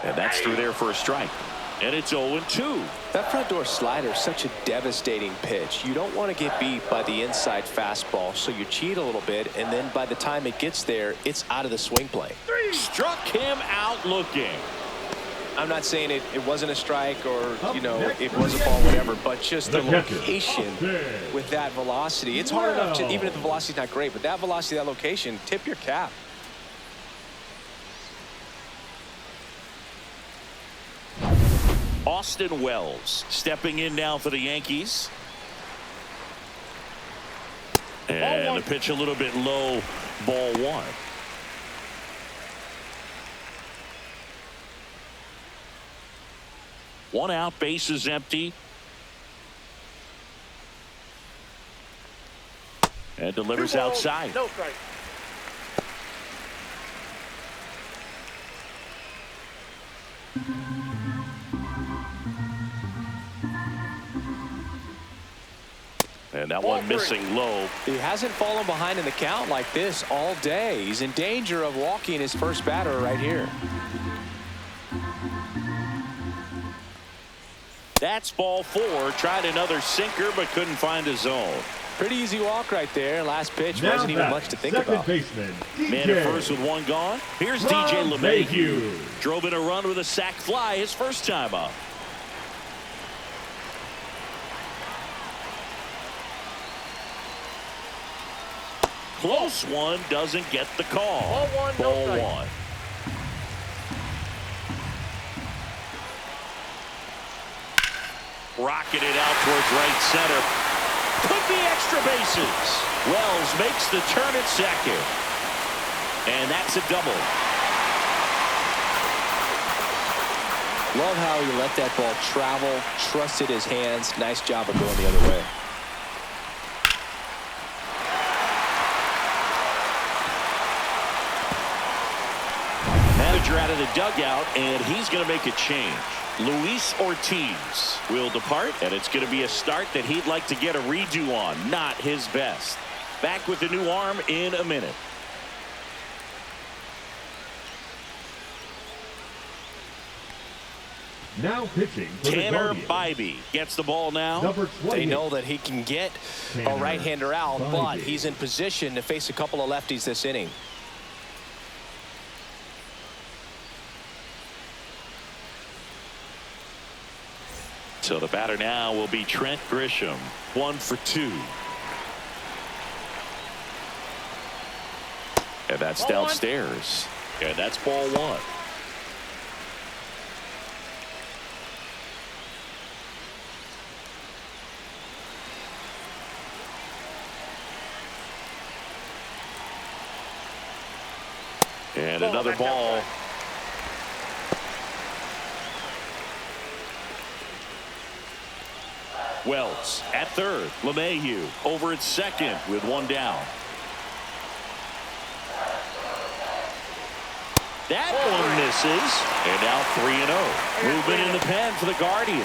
And that's through there for a strike. And it's 0-2. That front door slider is such a devastating pitch. You don't want to get beat by the inside fastball, so you cheat a little bit, and then by the time it gets there, it's out of the swing plane. Struck him out looking. I'm not saying it wasn't a strike or, you know, it was a ball, whatever, but just the location with that velocity. It's hard enough to, even if the velocity's not great, but that velocity, that location, tip your cap. Austin Wells stepping in now for the Yankees. And the pitch a little bit low, ball 1. One out, bases empty. And delivers outside. No strike. And that one missing low. He hasn't fallen behind in the count like this all day. He's in danger of walking his first batter right here. That's ball 4. Tried another sinker but couldn't find a zone. Pretty easy walk right there. Last pitch wasn't even much to think about. Baseman, Man at first with one gone. Here's DJ LeMahieu. Drove in a run with a sac fly his first time up. Close one, doesn't get the call. Ball 1. Ball 1. Rocking it out towards right center. Could be extra bases. Wells makes the turn at second. And that's a double. Love how he let that ball travel, trusted his hands. Nice job of going the other way. Manager out of the dugout, and he's going to make a change. Luis Ortiz will depart, and it's going to be a start that he'd like to get a redo on. Not his best. Back with the new arm in a minute. Now pitching for Tanner the Bybee gets the ball now. They know that he can get a right-hander out, but he's in position to face a couple of lefties this inning. So the batter now will be Trent Grisham. 1 for 2. And that's downstairs. And that's ball 1. And another ball. Wells at third. LeMahieu over at second with one down. That one misses. And now 3-0. Movement in the pen for the Guardians.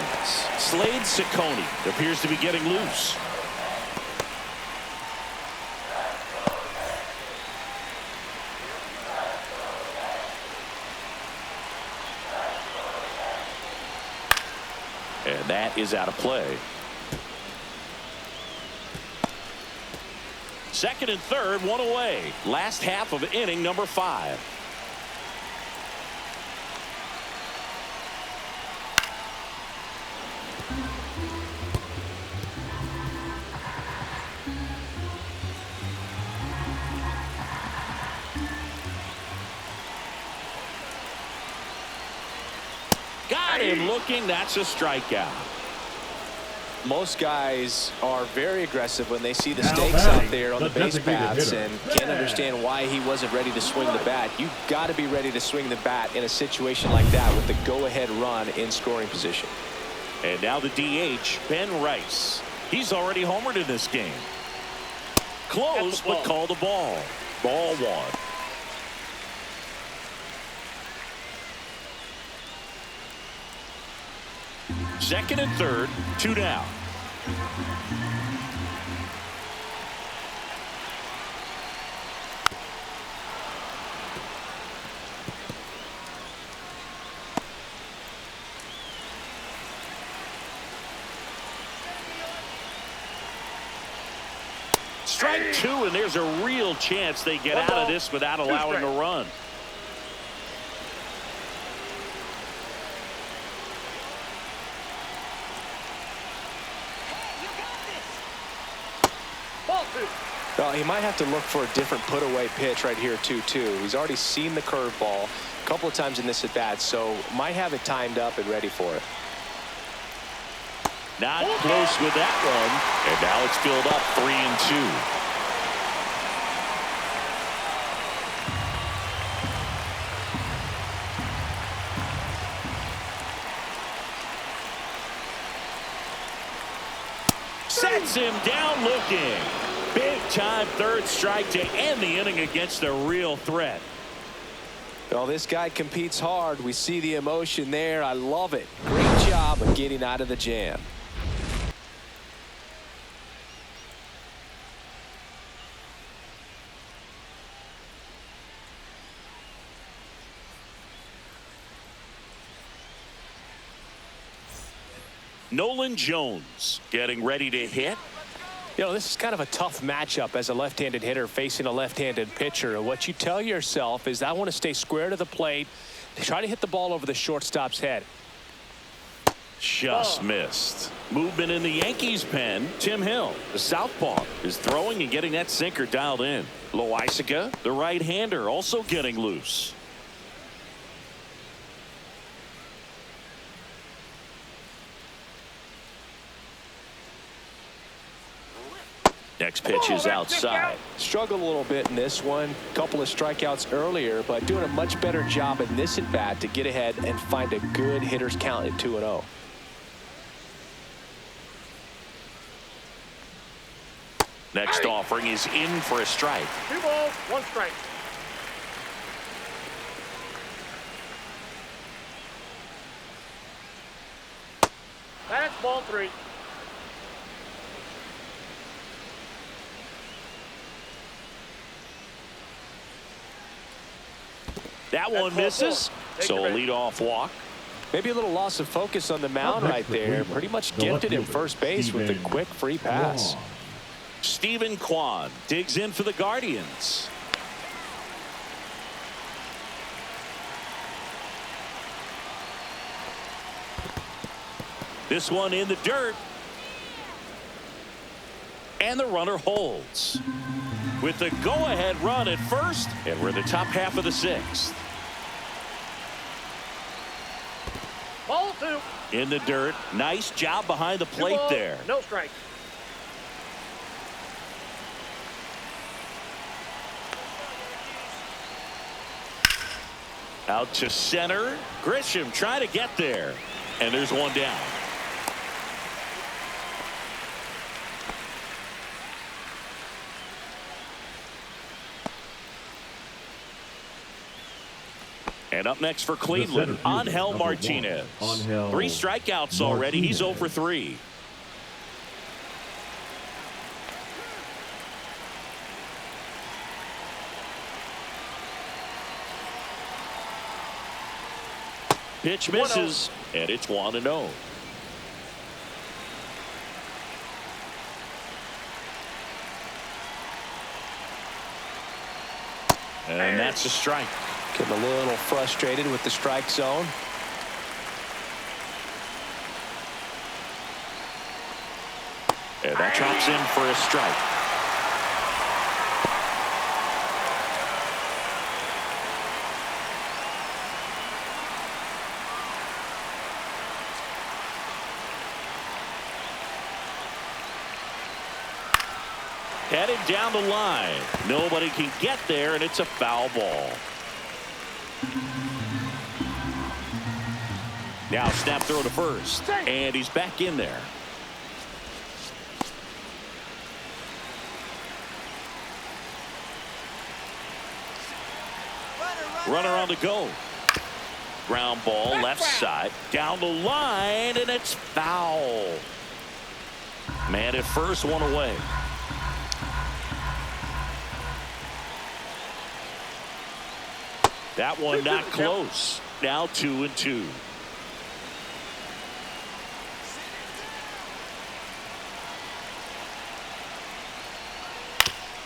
Slade Ciccone appears to be getting loose. And that is out of play. Second and third, one away. Last half of inning number 5. Got him looking. That's a strikeout. Most guys are very aggressive when they see the stakes out there on the base paths and can't understand why he wasn't ready to swing the bat. You've got to be ready to swing the bat in a situation like that with the go-ahead run in scoring position. And now the DH, Ben Rice. He's already homered in this game. Close, but called a ball. Ball 1. Second and third, 2 down. Strike 2, and there's a real chance they get out of this without allowing a run. Well, he might have to look for a different put-away pitch right here, 2-2. He's already seen the curveball a couple of times in this at-bat, so might have it timed up and ready for it. Not close with that one, and now it's filled up 3-2. sets him down looking. Big time third strike to end the inning against a real threat. Well, this guy competes hard. We see the emotion there. I love it. Great job of getting out of the jam. Nolan Jones getting ready to hit. You know, this is kind of a tough matchup as a left-handed hitter facing a left-handed pitcher. And what you tell yourself is, I want to stay square to the plate, try to hit the ball over the shortstop's head. Just missed. Movement in the Yankees pen. Tim Hill, the southpaw, is throwing and getting that sinker dialed in. Loaisiga, the right-hander, also getting loose. Next pitch is outside. Struggled a little bit in this one. Couple of strikeouts earlier, but doing a much better job in this at bat to get ahead and find a good hitter's count at 2-0. Next offering is in for a strike. 2 balls, 1 strike. That's ball 3. That one misses. So a leadoff walk. Maybe a little loss of focus on the mound right there. Pretty much gifted him first base with a quick free pass. Stephen Kwan digs in for the Guardians. This one in the dirt. And the runner holds. With the go-ahead run at first, and we're in the top half of the 6th. Ball 2. In the dirt. Nice job behind the plate there. No strike. Out to center. Grisham trying to get there. And there's one down. And up next for Cleveland, Angel Martinez. 3 strikeouts already. He's 0 for 3. Pitch misses, and it's 1-0. And that's a strike. Getting a little frustrated with the strike zone. And that drops in for a strike. Headed down the line. Nobody can get there, and it's a foul ball. Now snap throw to first, and he's back in there. Runner on the go. Ground ball left side, down the line, and it's foul. Man at first, one away. That one not close. Now 2-2.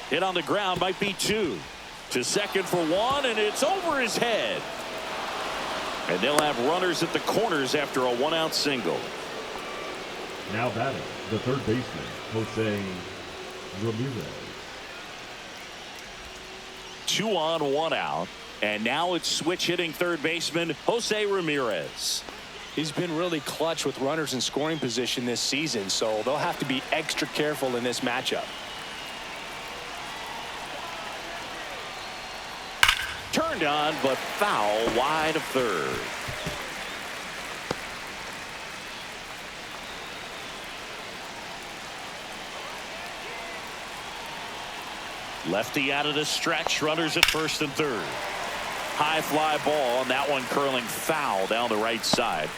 Hit on the ground, might be 2. To second for 1, and it's over his head. And they'll have runners at the corners after a 1-out single. Now batting, the third baseman, Jose Ramirez. 2 on, 1 out. And now it's switch hitting third baseman Jose Ramirez. He's been really clutch with runners in scoring position this season, so they'll have to be extra careful in this matchup. Turned on, but foul wide of third. Lefty out of the stretch. Runners at first and third. High fly ball, and that one curling foul down the right side.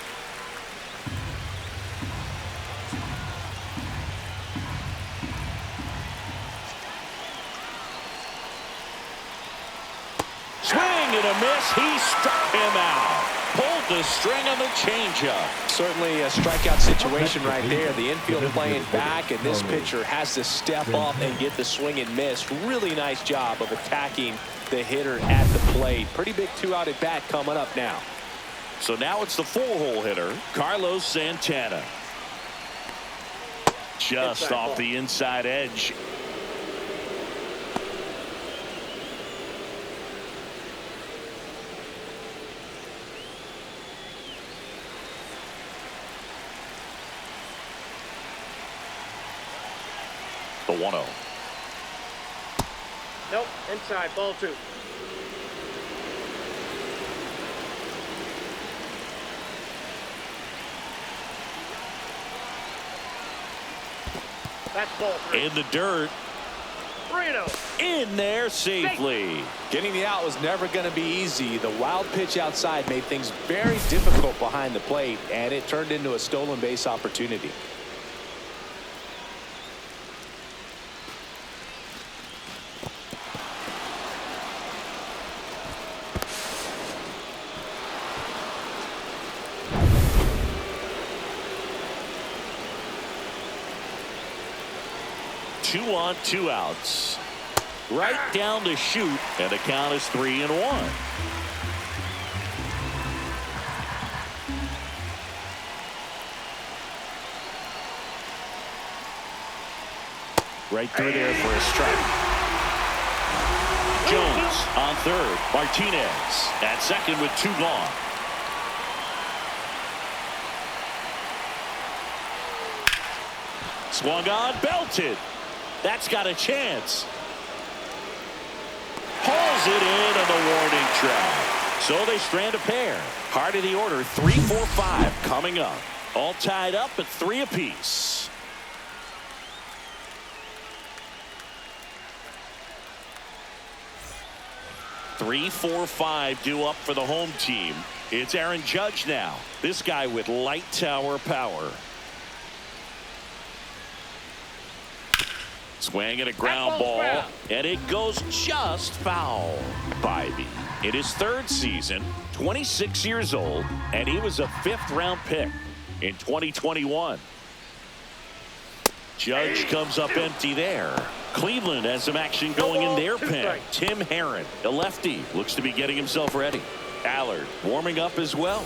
Swing and a miss. He struck him out. Pulled the string on the changeup. Certainly a strikeout situation right there. The infield playing back, and this pitcher has to step up and get the swing and miss. Really nice job of attacking the hitter at the plate. Pretty big 2-out at bat coming up now. So now it's the full-hole hitter, Carlos Santana. Just off the inside edge. The 1-0. Nope, inside, ball 2. That's ball 3. In the dirt. 3-0. In there safely. Getting the out was never going to be easy. The wild pitch outside made things very difficult behind the plate, and it turned into a stolen base opportunity. Two on, 2 outs. Right down to shoot, and the count is 3-1. Right through there for a strike. Jones on third. Martinez at second with 2 gone. Swung on, belted. That's got a chance. Hauls it in on the warning track. So they strand a pair. Heart of the order, 3, 4, 5 coming up. All tied up at 3 apiece. Three, 4, 5 due up for the home team. It's Aaron Judge now. This guy with light tower power. Swing and a ground ball, and it goes just foul. Bybee in his 3rd season, 26 years old, and he was a 5th-round pick in 2021. Judge comes up empty there. Cleveland has some action going in their pen. Tim Herron, a lefty, looks to be getting himself ready. Allard warming up as well.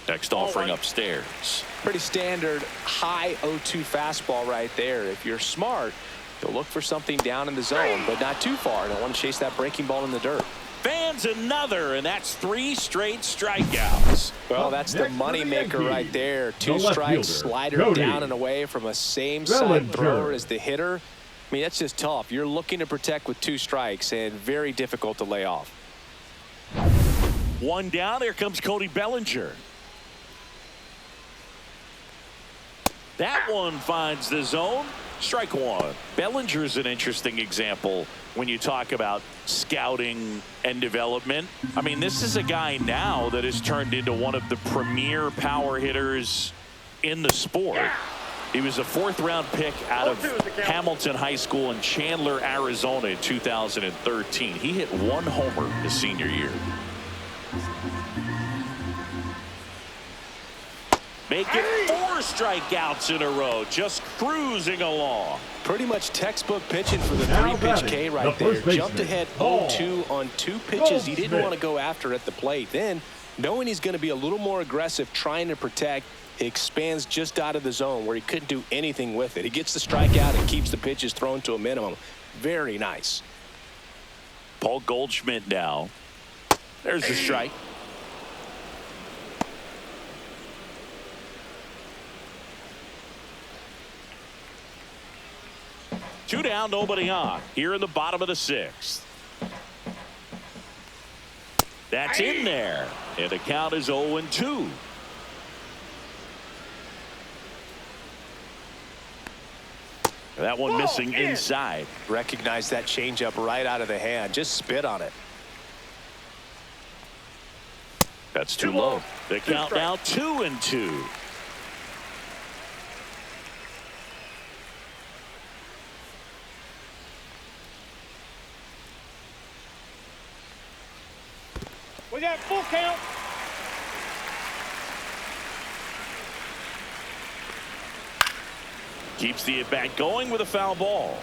Next offering upstairs. Pretty standard high 0-2 fastball right there. If you're smart, you'll look for something down in the zone, but not too far. Don't want to chase that breaking ball in the dirt. Fans another, and that's 3 straight strikeouts. Well, that's the money maker right there. 2 strikes, slider down and away from a same side thrower as the hitter. I mean, that's just tough. You're looking to protect with 2 strikes, and very difficult to lay off. 1 down. Here comes Cody Bellinger. That one finds the zone. Strike 1. Bellinger's an interesting example when you talk about scouting and development. I mean, this is a guy now that has turned into one of the premier power hitters in the sport. He was a 4th-round pick out of Hamilton High School in Chandler, Arizona in 2013. He hit 1 homer his senior year. Making 4 strikeouts in a row, just cruising along. Pretty much textbook pitching for the 3-pitch K right there. Jumped ahead 0-2 on 2 pitches he didn't want to go after at the plate. Then, knowing he's going to be a little more aggressive trying to protect, he expands just out of the zone where he couldn't do anything with it. He gets the strikeout and keeps the pitches thrown to a minimum. Very nice. Paul Goldschmidt now. There's the strike. Two down, nobody on. Here in the bottom of the 6th. That's in there. And the count is 0-2. That one missing inside. Recognize that changeup right out of the hand. Just spit on it. That's too low. The count now 2-2. We got full count. Keeps the at-bat going with a foul ball.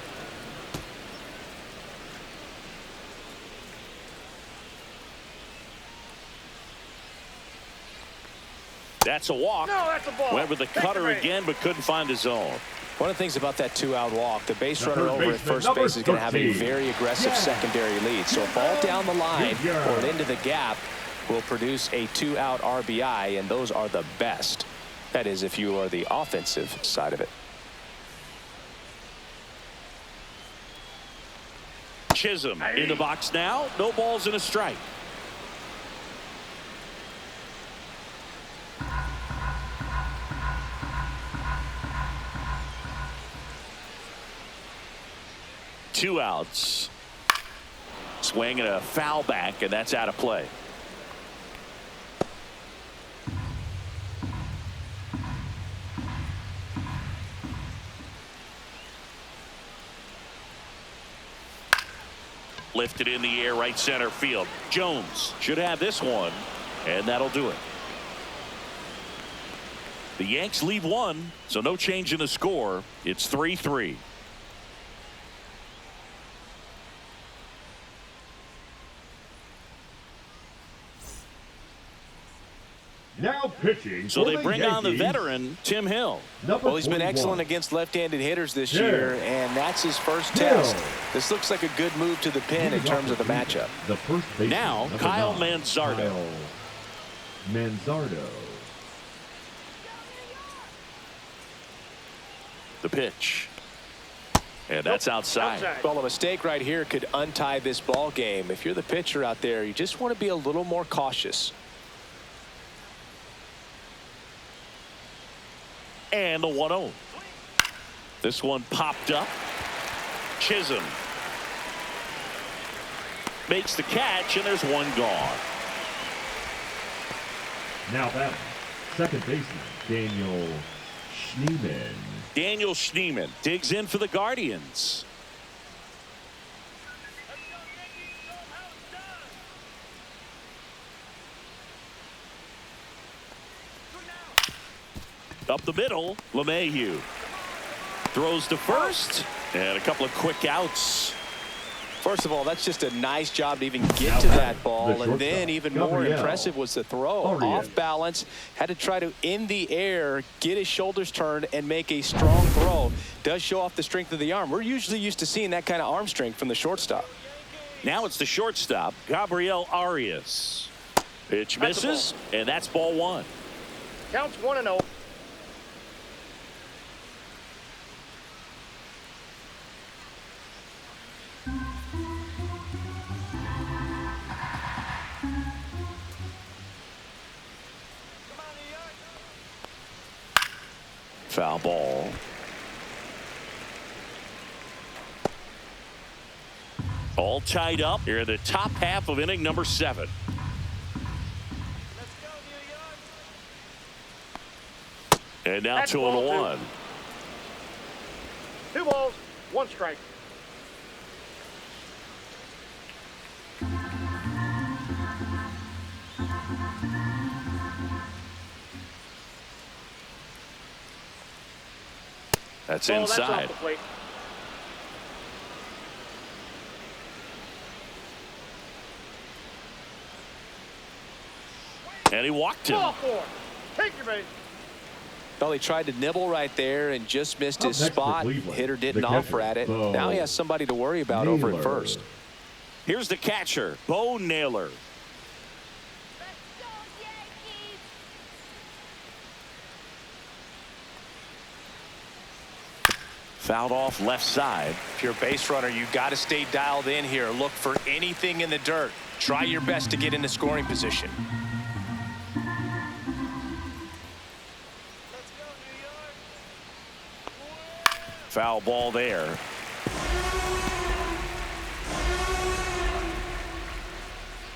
That's a walk. No, that's a ball. Went with the cutter again, but couldn't find the zone. One of the things about that two-out walk, the base runner over at first base is going to have a very aggressive secondary lead. So a ball down the line or into the gap will produce a two-out RBI, and those are the best. That is, if you are the offensive side of it. Chisholm in the box now. No balls and a strike. Two outs. Swing and a foul back, and that's out of play. Lifted in the air, right center field. Jones should have this one, and that'll do it. The Yanks lead one, so no change in the score. It's 3-3. Now pitching. So they bring on the veteran, Tim Hill. Well, he's been excellent against left-handed hitters this year, and that's his first test. This looks like a good move to the pin in terms of the matchup. The first baseman, now, Kyle Manzardo. The pitch. And that's outside. Well, a mistake right here could untie this ball game. If you're the pitcher out there, you just want to be a little more cautious. And the 1-0. This one popped up. Chisholm makes the catch, and there's one gone. Now batting, second baseman Daniel Schneemann. Daniel Schneemann digs in for the Guardians. Up the middle, LeMahieu throws to first, and a couple of quick outs. First of all, that's just a nice job to even get to that ball, and then even more impressive was the throw. Off balance, had to try to, in the air, get his shoulders turned and make a strong throw. Does show off the strength of the arm. We're usually used to seeing that kind of arm strength from the shortstop. Now it's the shortstop, Gabriel Arias. Pitch misses, and that's ball one. Counts 1-0. Foul ball. All tied up here in the top half of inning number 7. And now 2-1. 2 balls, 1 strike. That's inside. That's and he walked him. Ball 4. Take your base. Well, he tried to nibble right there and just missed his spot. Hitter didn't offer at it. Now he has somebody to worry about over at first. Here's the catcher, Bo Naylor. Fouled off left side. If you're a base runner, you got to stay dialed in here. Look for anything in the dirt. Try your best to get into scoring position. Foul ball there.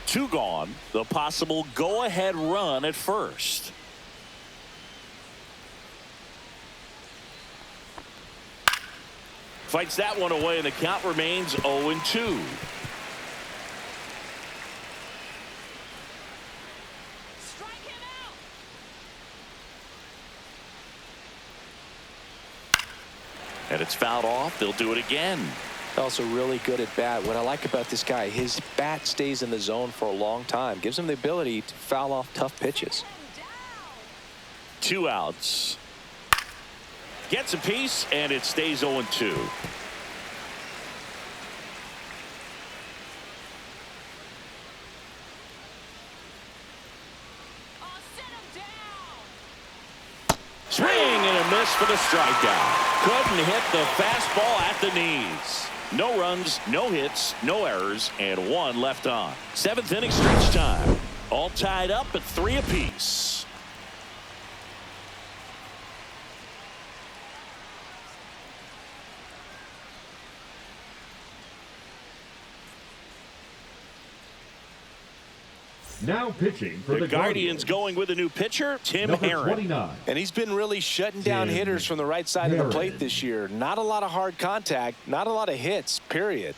Two gone. The possible go-ahead run at first. Fights that one away, and the count remains 0-2. And it's fouled off. They'll do it again. Also really good at bat. What I like about this guy, his bat stays in the zone for a long time. Gives him the ability to foul off tough pitches. 2 outs. Gets a piece, and it stays 0-2. Swing and a miss for the strikeout. Couldn't hit the fastball at the knees. No runs, no hits, no errors, and 1 left on. 7th inning stretch time. All tied up at 3 apiece. Now pitching for the Guardians going with a new pitcher, Tim Number Herron. 29. And he's been really shutting down hitters from the right side of the plate this year. Not a lot of hard contact, not a lot of hits, period.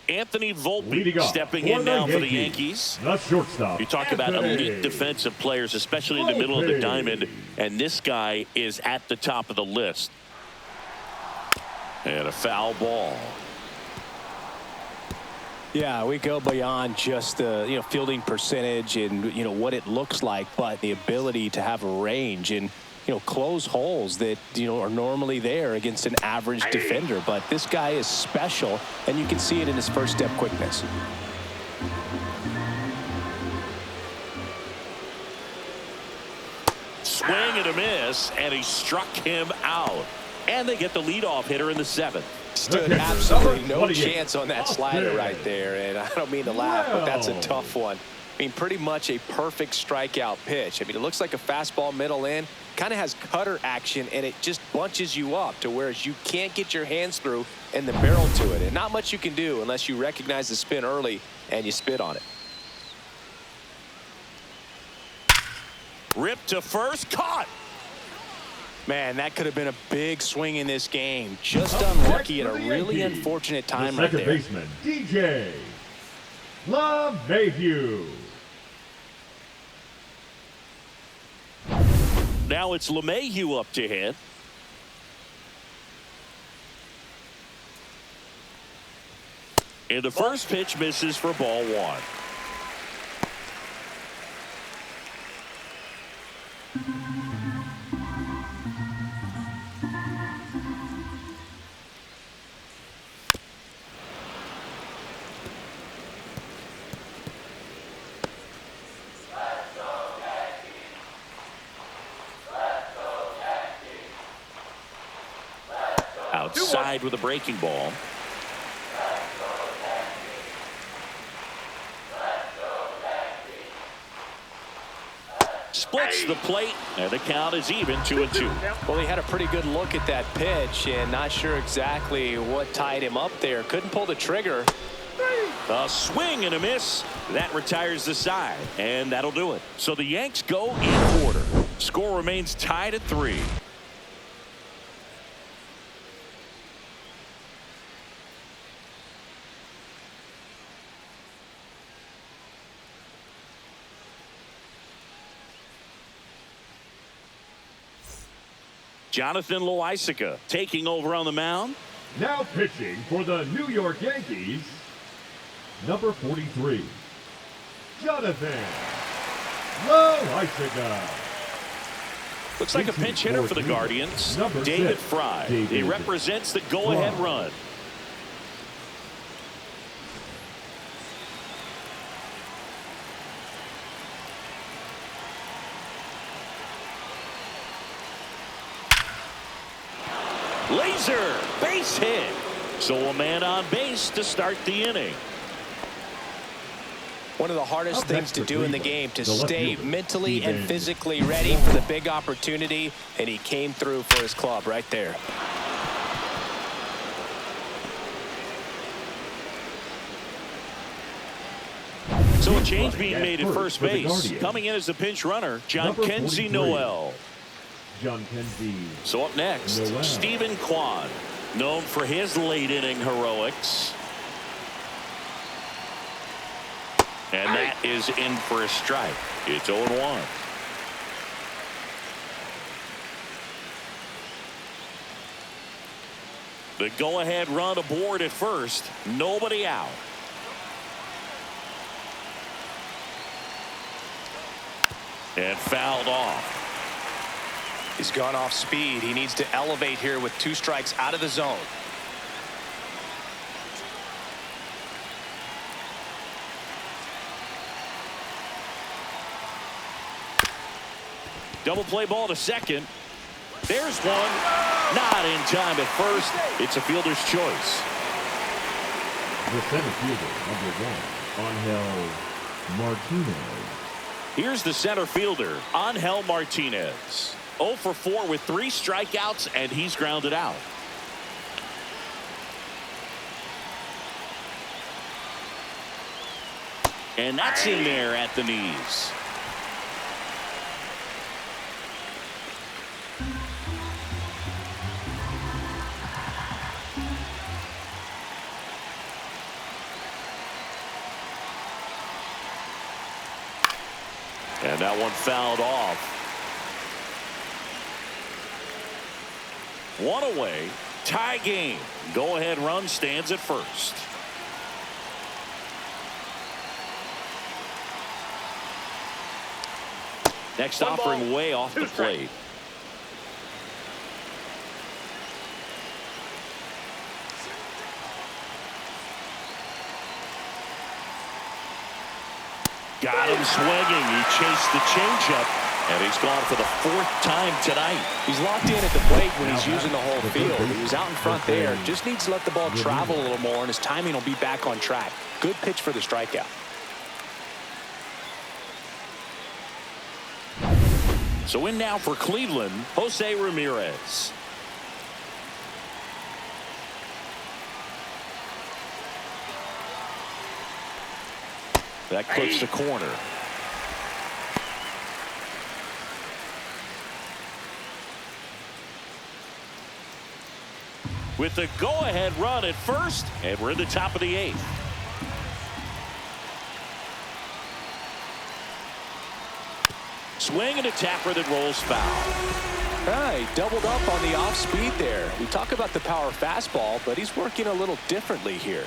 Anthony Volpe stepping in now for the Yankees. The shortstop. You talk about elite defensive players, especially in the middle of the diamond, and this guy is at the top of the list. And a foul ball. Yeah, we go beyond just the fielding percentage and what it looks like, but the ability to have a range and close holes that are normally there against an average defender. But this guy is special, and you can see it in his first step quickness. Swing and a miss, and he struck him out. And they get the leadoff hitter in the 7th. Stood absolutely no chance on that slider right there, and I don't mean to laugh, but that's a tough one. I mean, pretty much a perfect strikeout pitch. I mean, it looks like a fastball middle in, kind of has cutter action, and it just bunches you up to whereas you can't get your hands through and the barrel to it. And not much you can do unless you recognize the spin early and you spit on it. Ripped to first, caught. Man, that could have been a big swing in this game. Just unlucky at a really unfortunate time right there. Second baseman, DJ LeMahieu. Now it's LeMahieu up to hit. And the first pitch misses for ball 1. Outside with a breaking ball. Splits the plate, and the count is even 2-2. Well, he had a pretty good look at that pitch and not sure exactly what tied him up there. Couldn't pull the trigger. A swing and a miss. That retires the side, and that'll do it. So the Yanks go in order. Score remains tied at 3. Jonathan Loaisiga taking over on the mound. Now pitching for the New York Yankees, number 43, Jonathan Loaisiga. Looks like a pinch hitter for the Guardians, David Fry. He represents the go-ahead run. Laser, base hit. So a man on base to start the inning. One of the hardest Up things next to for do in the Cleveland, game, to the left stay fielder, mentally and Steven. physically ready for the big opportunity, and he came through for his club right there. So a change being made at first base. Coming in as the pinch runner, John Kenzie Noel. John Kenzie. So up next, Noel. Stephen Kwan, known for his late inning heroics. And that is in for a strike. It's 0-1. The go-ahead run aboard at first. Nobody out. And fouled off. He's gone off speed. He needs to elevate here with 2 strikes out of the zone. Double play ball to second. There's one. Not in time at first. It's a fielder's choice. The center fielder, number 1, Angel Martinez. Here's the center fielder, Angel Martinez. 0 for 4 with 3 strikeouts, and he's grounded out. And that's in there at the knees. And that one fouled off. 1 away. Tie game. Go-ahead run stands at first. Next offering way off the plate. Got him swinging. He chased the changeup, and he's gone for the 4th time tonight. He's locked in at the plate when he's using the whole field. He was out in front there. Just needs to let the ball travel a little more, and his timing will be back on track. Good pitch for the strikeout. So in now for Cleveland, Jose Ramirez. That clips the corner. With the go-ahead run at first, and we're in the top of the 8th. Swing and a tapper that rolls foul. He doubled up on the off speed there. We talk about the power fastball, but he's working a little differently here.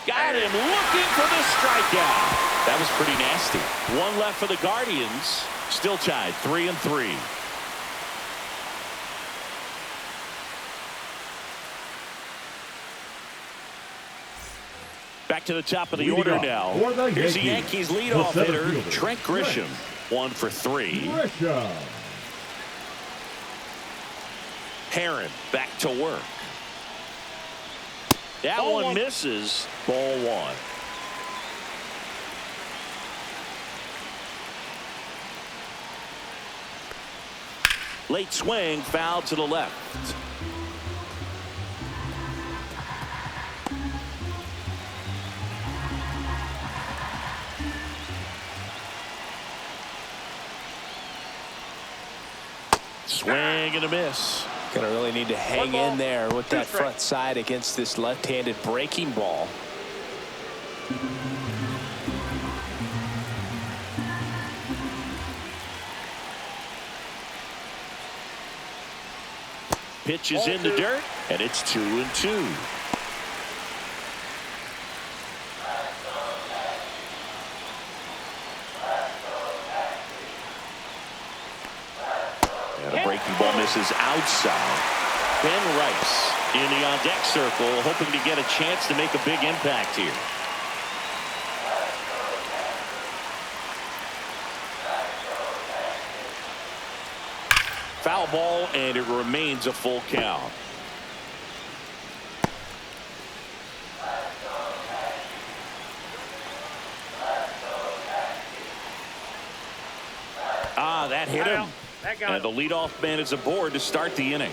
Got him looking for the strikeout. That was pretty nasty. 1 left for the Guardians. Still tied 3-3. Back to the top of the order now. Here's the Yankees leadoff hitter, Trent Grisham. 1 for 3. Herron back to work. That one misses. Ball 1. Late swing, foul to the left. Swing and a miss. Gonna really need to hang in there with that front side against this left-handed breaking ball. Pitch is in the dirt, and it's 2-2. And a breaking ball misses outside. Ben Rice in the on-deck circle, hoping to get a chance to make a big impact here. Foul ball, and it remains a full count. That hit him. And the leadoff man is aboard to start the inning.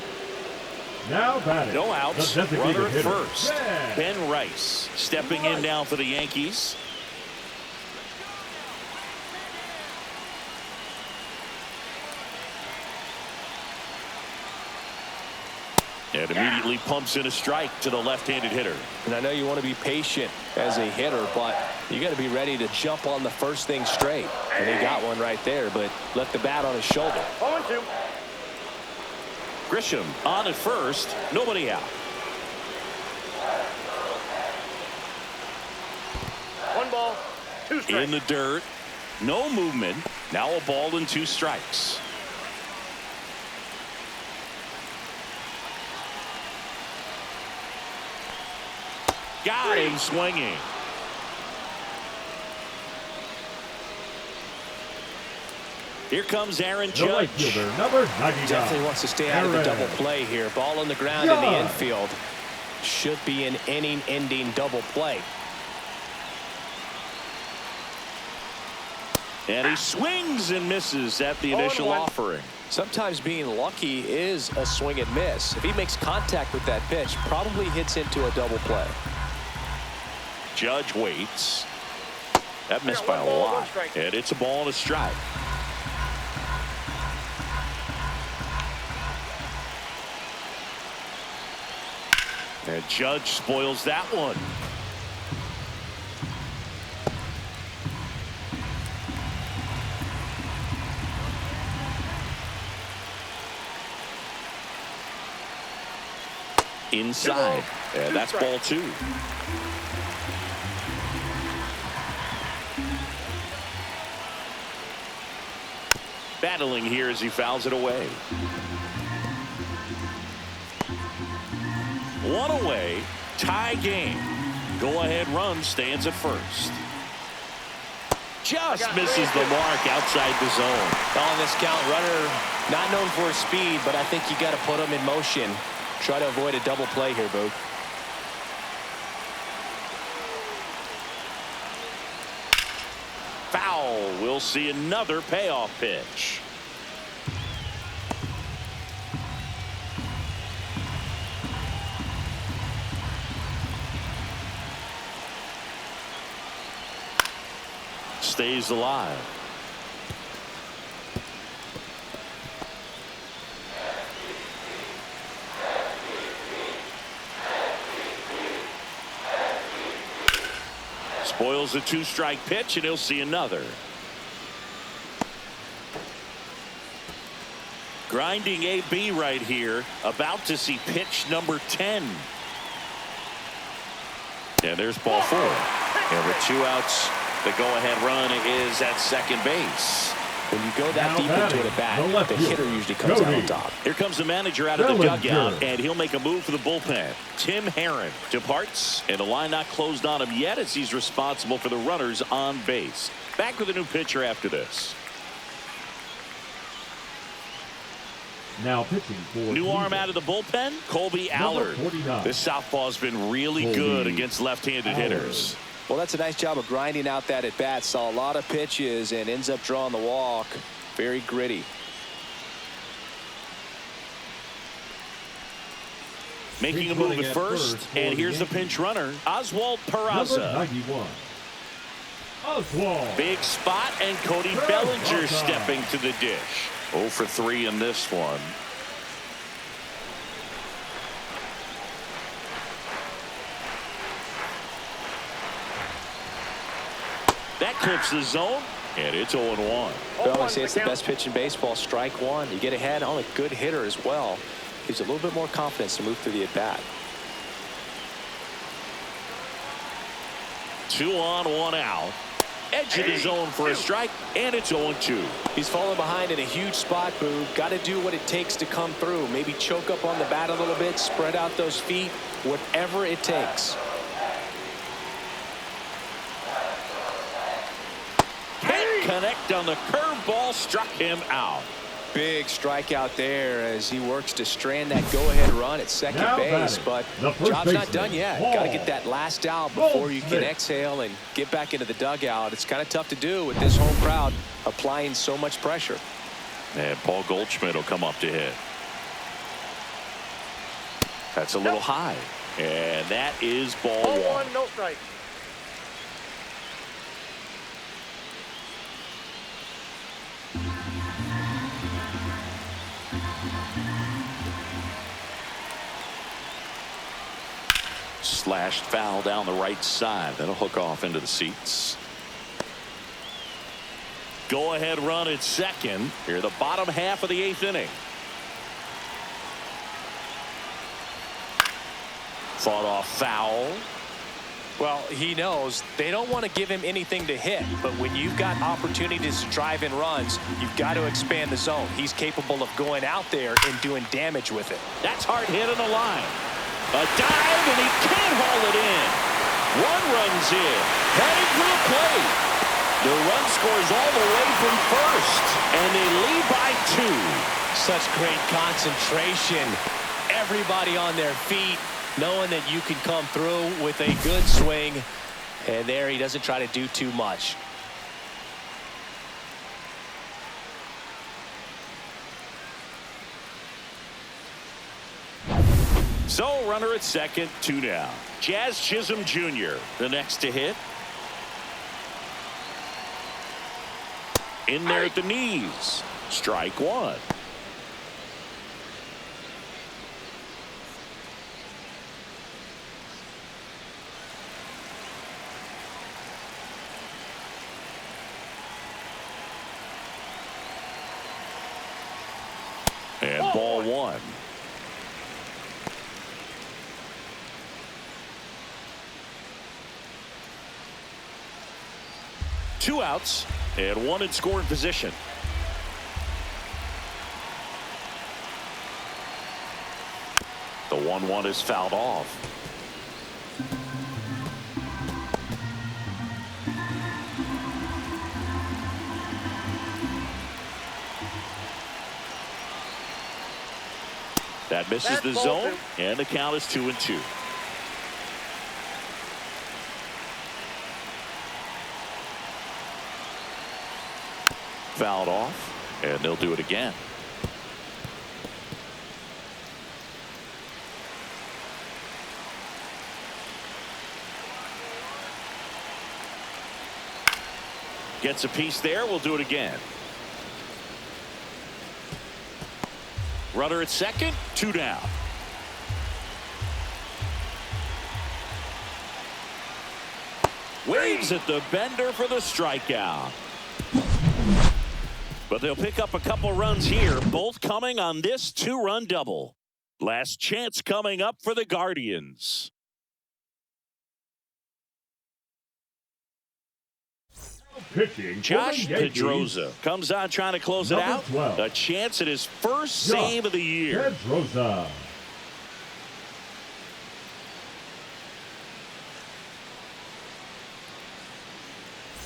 Now batting. No outs. The Runner designated at hitter. first. Yeah. Ben Rice stepping in now for the Yankees. And immediately pumps in a strike to the left-handed hitter. And I know you want to be patient as a hitter, but you got to be ready to jump on the first thing straight. And he got one right there, but left the bat on his shoulder. 0-2. Grisham on at first. Nobody out. 1 ball, 2 strikes. In the dirt. No movement. Now a ball and 2 strikes. Got him swinging. Here comes Aaron The Judge. right fielder, number 99. Definitely wants to stay out of the double play here. Ball on the ground in the infield. Should be an inning-ending double play. And he swings and misses at the initial 0-1. offering. Sometimes being lucky is a swing and miss. If he makes contact with that pitch, probably hits into a double play. Judge waits. That missed by Got a 1 ball, 1 lot. strike. And it's a ball and a strike. And Judge spoils that one. Inside. And that's ball 2. Battling here as he fouls it away. 1 away. Tie game. Go ahead run stands at first. Just misses the mark outside the zone. On this count, runner not known for his speed, but I think you got to put him in motion. Try to avoid a double play here, Boog. Foul. We'll see another payoff pitch. Stays alive. Spoils a 2-strike pitch, and he'll see another. Grinding AB right here, about to see pitch number 10. And there's ball 4. And with 2 outs, the go-ahead run is at second base. When you go that deep into an at-bat, the hitter usually comes out on top. Here comes the manager out of the dugout, and he'll make a move for the bullpen. Tim Herron departs, and the line not closed on him yet as he's responsible for the runners on base. Back with a new pitcher after this. Now pitching for New arm out of the bullpen, Colby Allard. 49. This southpaw's been really good against left-handed hitters. Well, that's a nice job of grinding out that at-bat. Saw a lot of pitches and ends up drawing the walk. Very gritty. Making a move at first, and here's the pinch runner, Oswald Peraza. Number 91. Oswald. Big spot, and Cody Bellinger stepping to the dish. 0 for 3 in this one. That clips the zone, and it's 0-1. Well, I say it's the best pitch in baseball. Strike 1. You get ahead on a good hitter as well. Gives you a little bit more confidence to move through the at-bat. 2 on, 1 out. Edge of the zone for a strike, and it's 0-2. He's falling behind in a huge spot, Boo. Got to do what it takes to come through. Maybe choke up on the bat a little bit, spread out those feet, whatever it takes. Can't connect on the curveball, struck him out. Big strikeout there as he works to strand that go-ahead run at second base, but job's not done yet. Got to get that last out before you can exhale and get back into the dugout. It's kind of tough to do with this home crowd applying so much pressure. And Paul Goldschmidt will come up to hit. That's a little high. And that is ball one. No strike. Slashed foul down the right side. That'll hook off into the seats. Go ahead run at second. Here the bottom half of the 8th inning. Fought off foul. Well, he knows they don't want to give him anything to hit, but when you've got opportunities to drive in runs, you've got to expand the zone. He's capable of going out there and doing damage with it. That's hard hit on the line. A dive, and he can't haul it in. One runs in, heading for the plate. The run scores all the way from first, and they lead by 2. Such great concentration. Everybody on their feet, knowing that you can come through with a good swing. And there he doesn't try to do too much. So runner at second, 2 down. Jazz Chisholm Jr. the next to hit. In there at the knees. Strike 1. And ball 1. Two outs and one in scoring position. The 1-1 is fouled off. That misses the zone, and the count is 2-2. Fouled off, and they'll do it again. Gets a piece there. We'll do it again. Runner at second, 2 down. Waves at the bender for the strikeout. But they'll pick up a couple runs here, both coming on this 2-run double. Last chance coming up for the Guardians. Pitching Josh Pedroza comes on trying to close it out. 12. A chance at his first save of the year. Pedroza.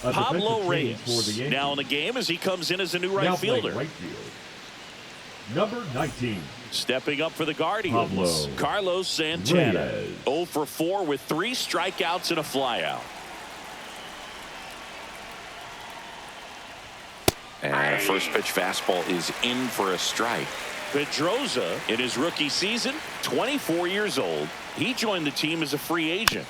Pablo Reyes now in the game as he comes in as a new right fielder. Right field. Number 19. Stepping up for the Guardians, Carlos Santana. Reyes. 0 for 4 with 3 strikeouts and a flyout. And a first pitch fastball is in for a strike. Pedroza, in his rookie season, 24 years old. He joined the team as a free agent.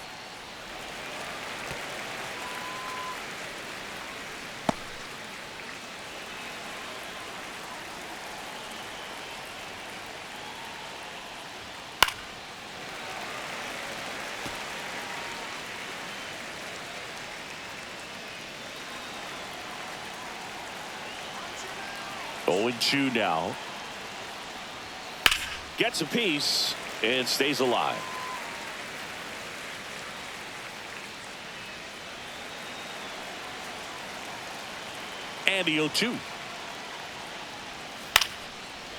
Oh, 0-2 now. Gets a piece and stays alive. And the 0-2.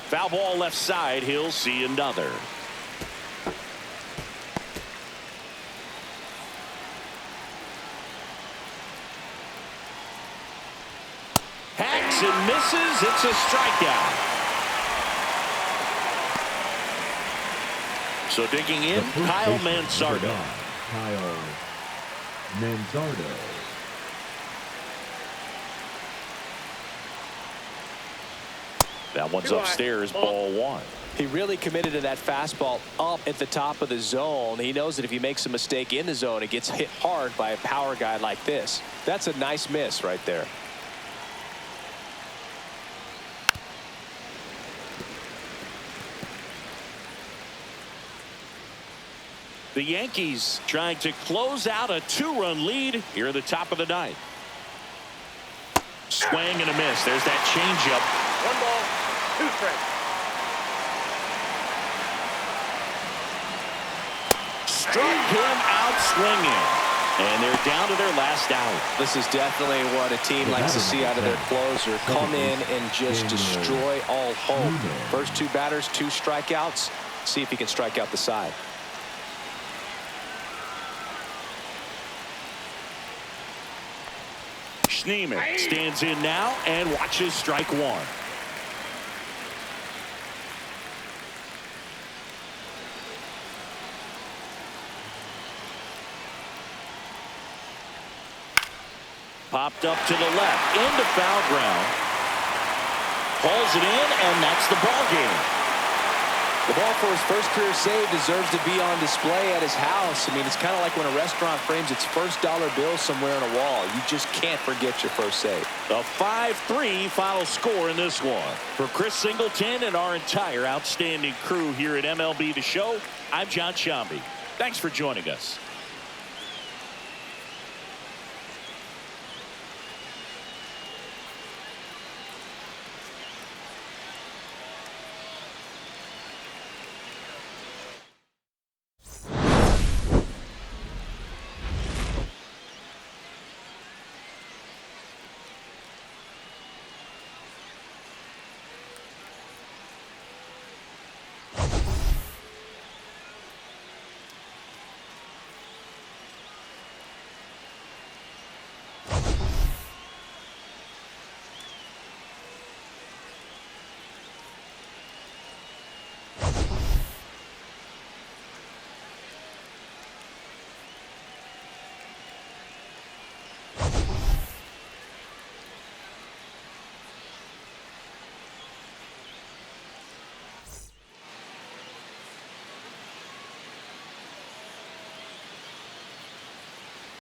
Foul ball left side. He'll see another. And misses. It's a strikeout. So digging in, Kyle Manzardo. Kyle Manzardo. That one's upstairs, ball one. He really committed to that fastball up at the top of the zone. He knows that if he makes a mistake in the zone, it gets hit hard by a power guy like this. That's a nice miss right there. The Yankees trying to close out a 2-run lead here at the top of the ninth. Swing and a miss. There's that changeup. 1 ball, 2 strikes. Struck him out swinging. And they're down to their last out. This is definitely what a team likes to see out of their closer. Come in and just destroy all hope. First 2 batters, 2 strikeouts. See if he can strike out the side. Schneeman stands in now and watches strike one. Popped up to the left into foul ground. Hauls it in, and that's the ball game. The ball for his first career save deserves to be on display at his house. I mean, it's kind of like when a restaurant frames its first dollar bill somewhere on a wall. You just can't forget your first save. A 5-3 final score in this one. For Chris Singleton and our entire outstanding crew here at MLB The Show, I'm John Shambi. Thanks for joining us.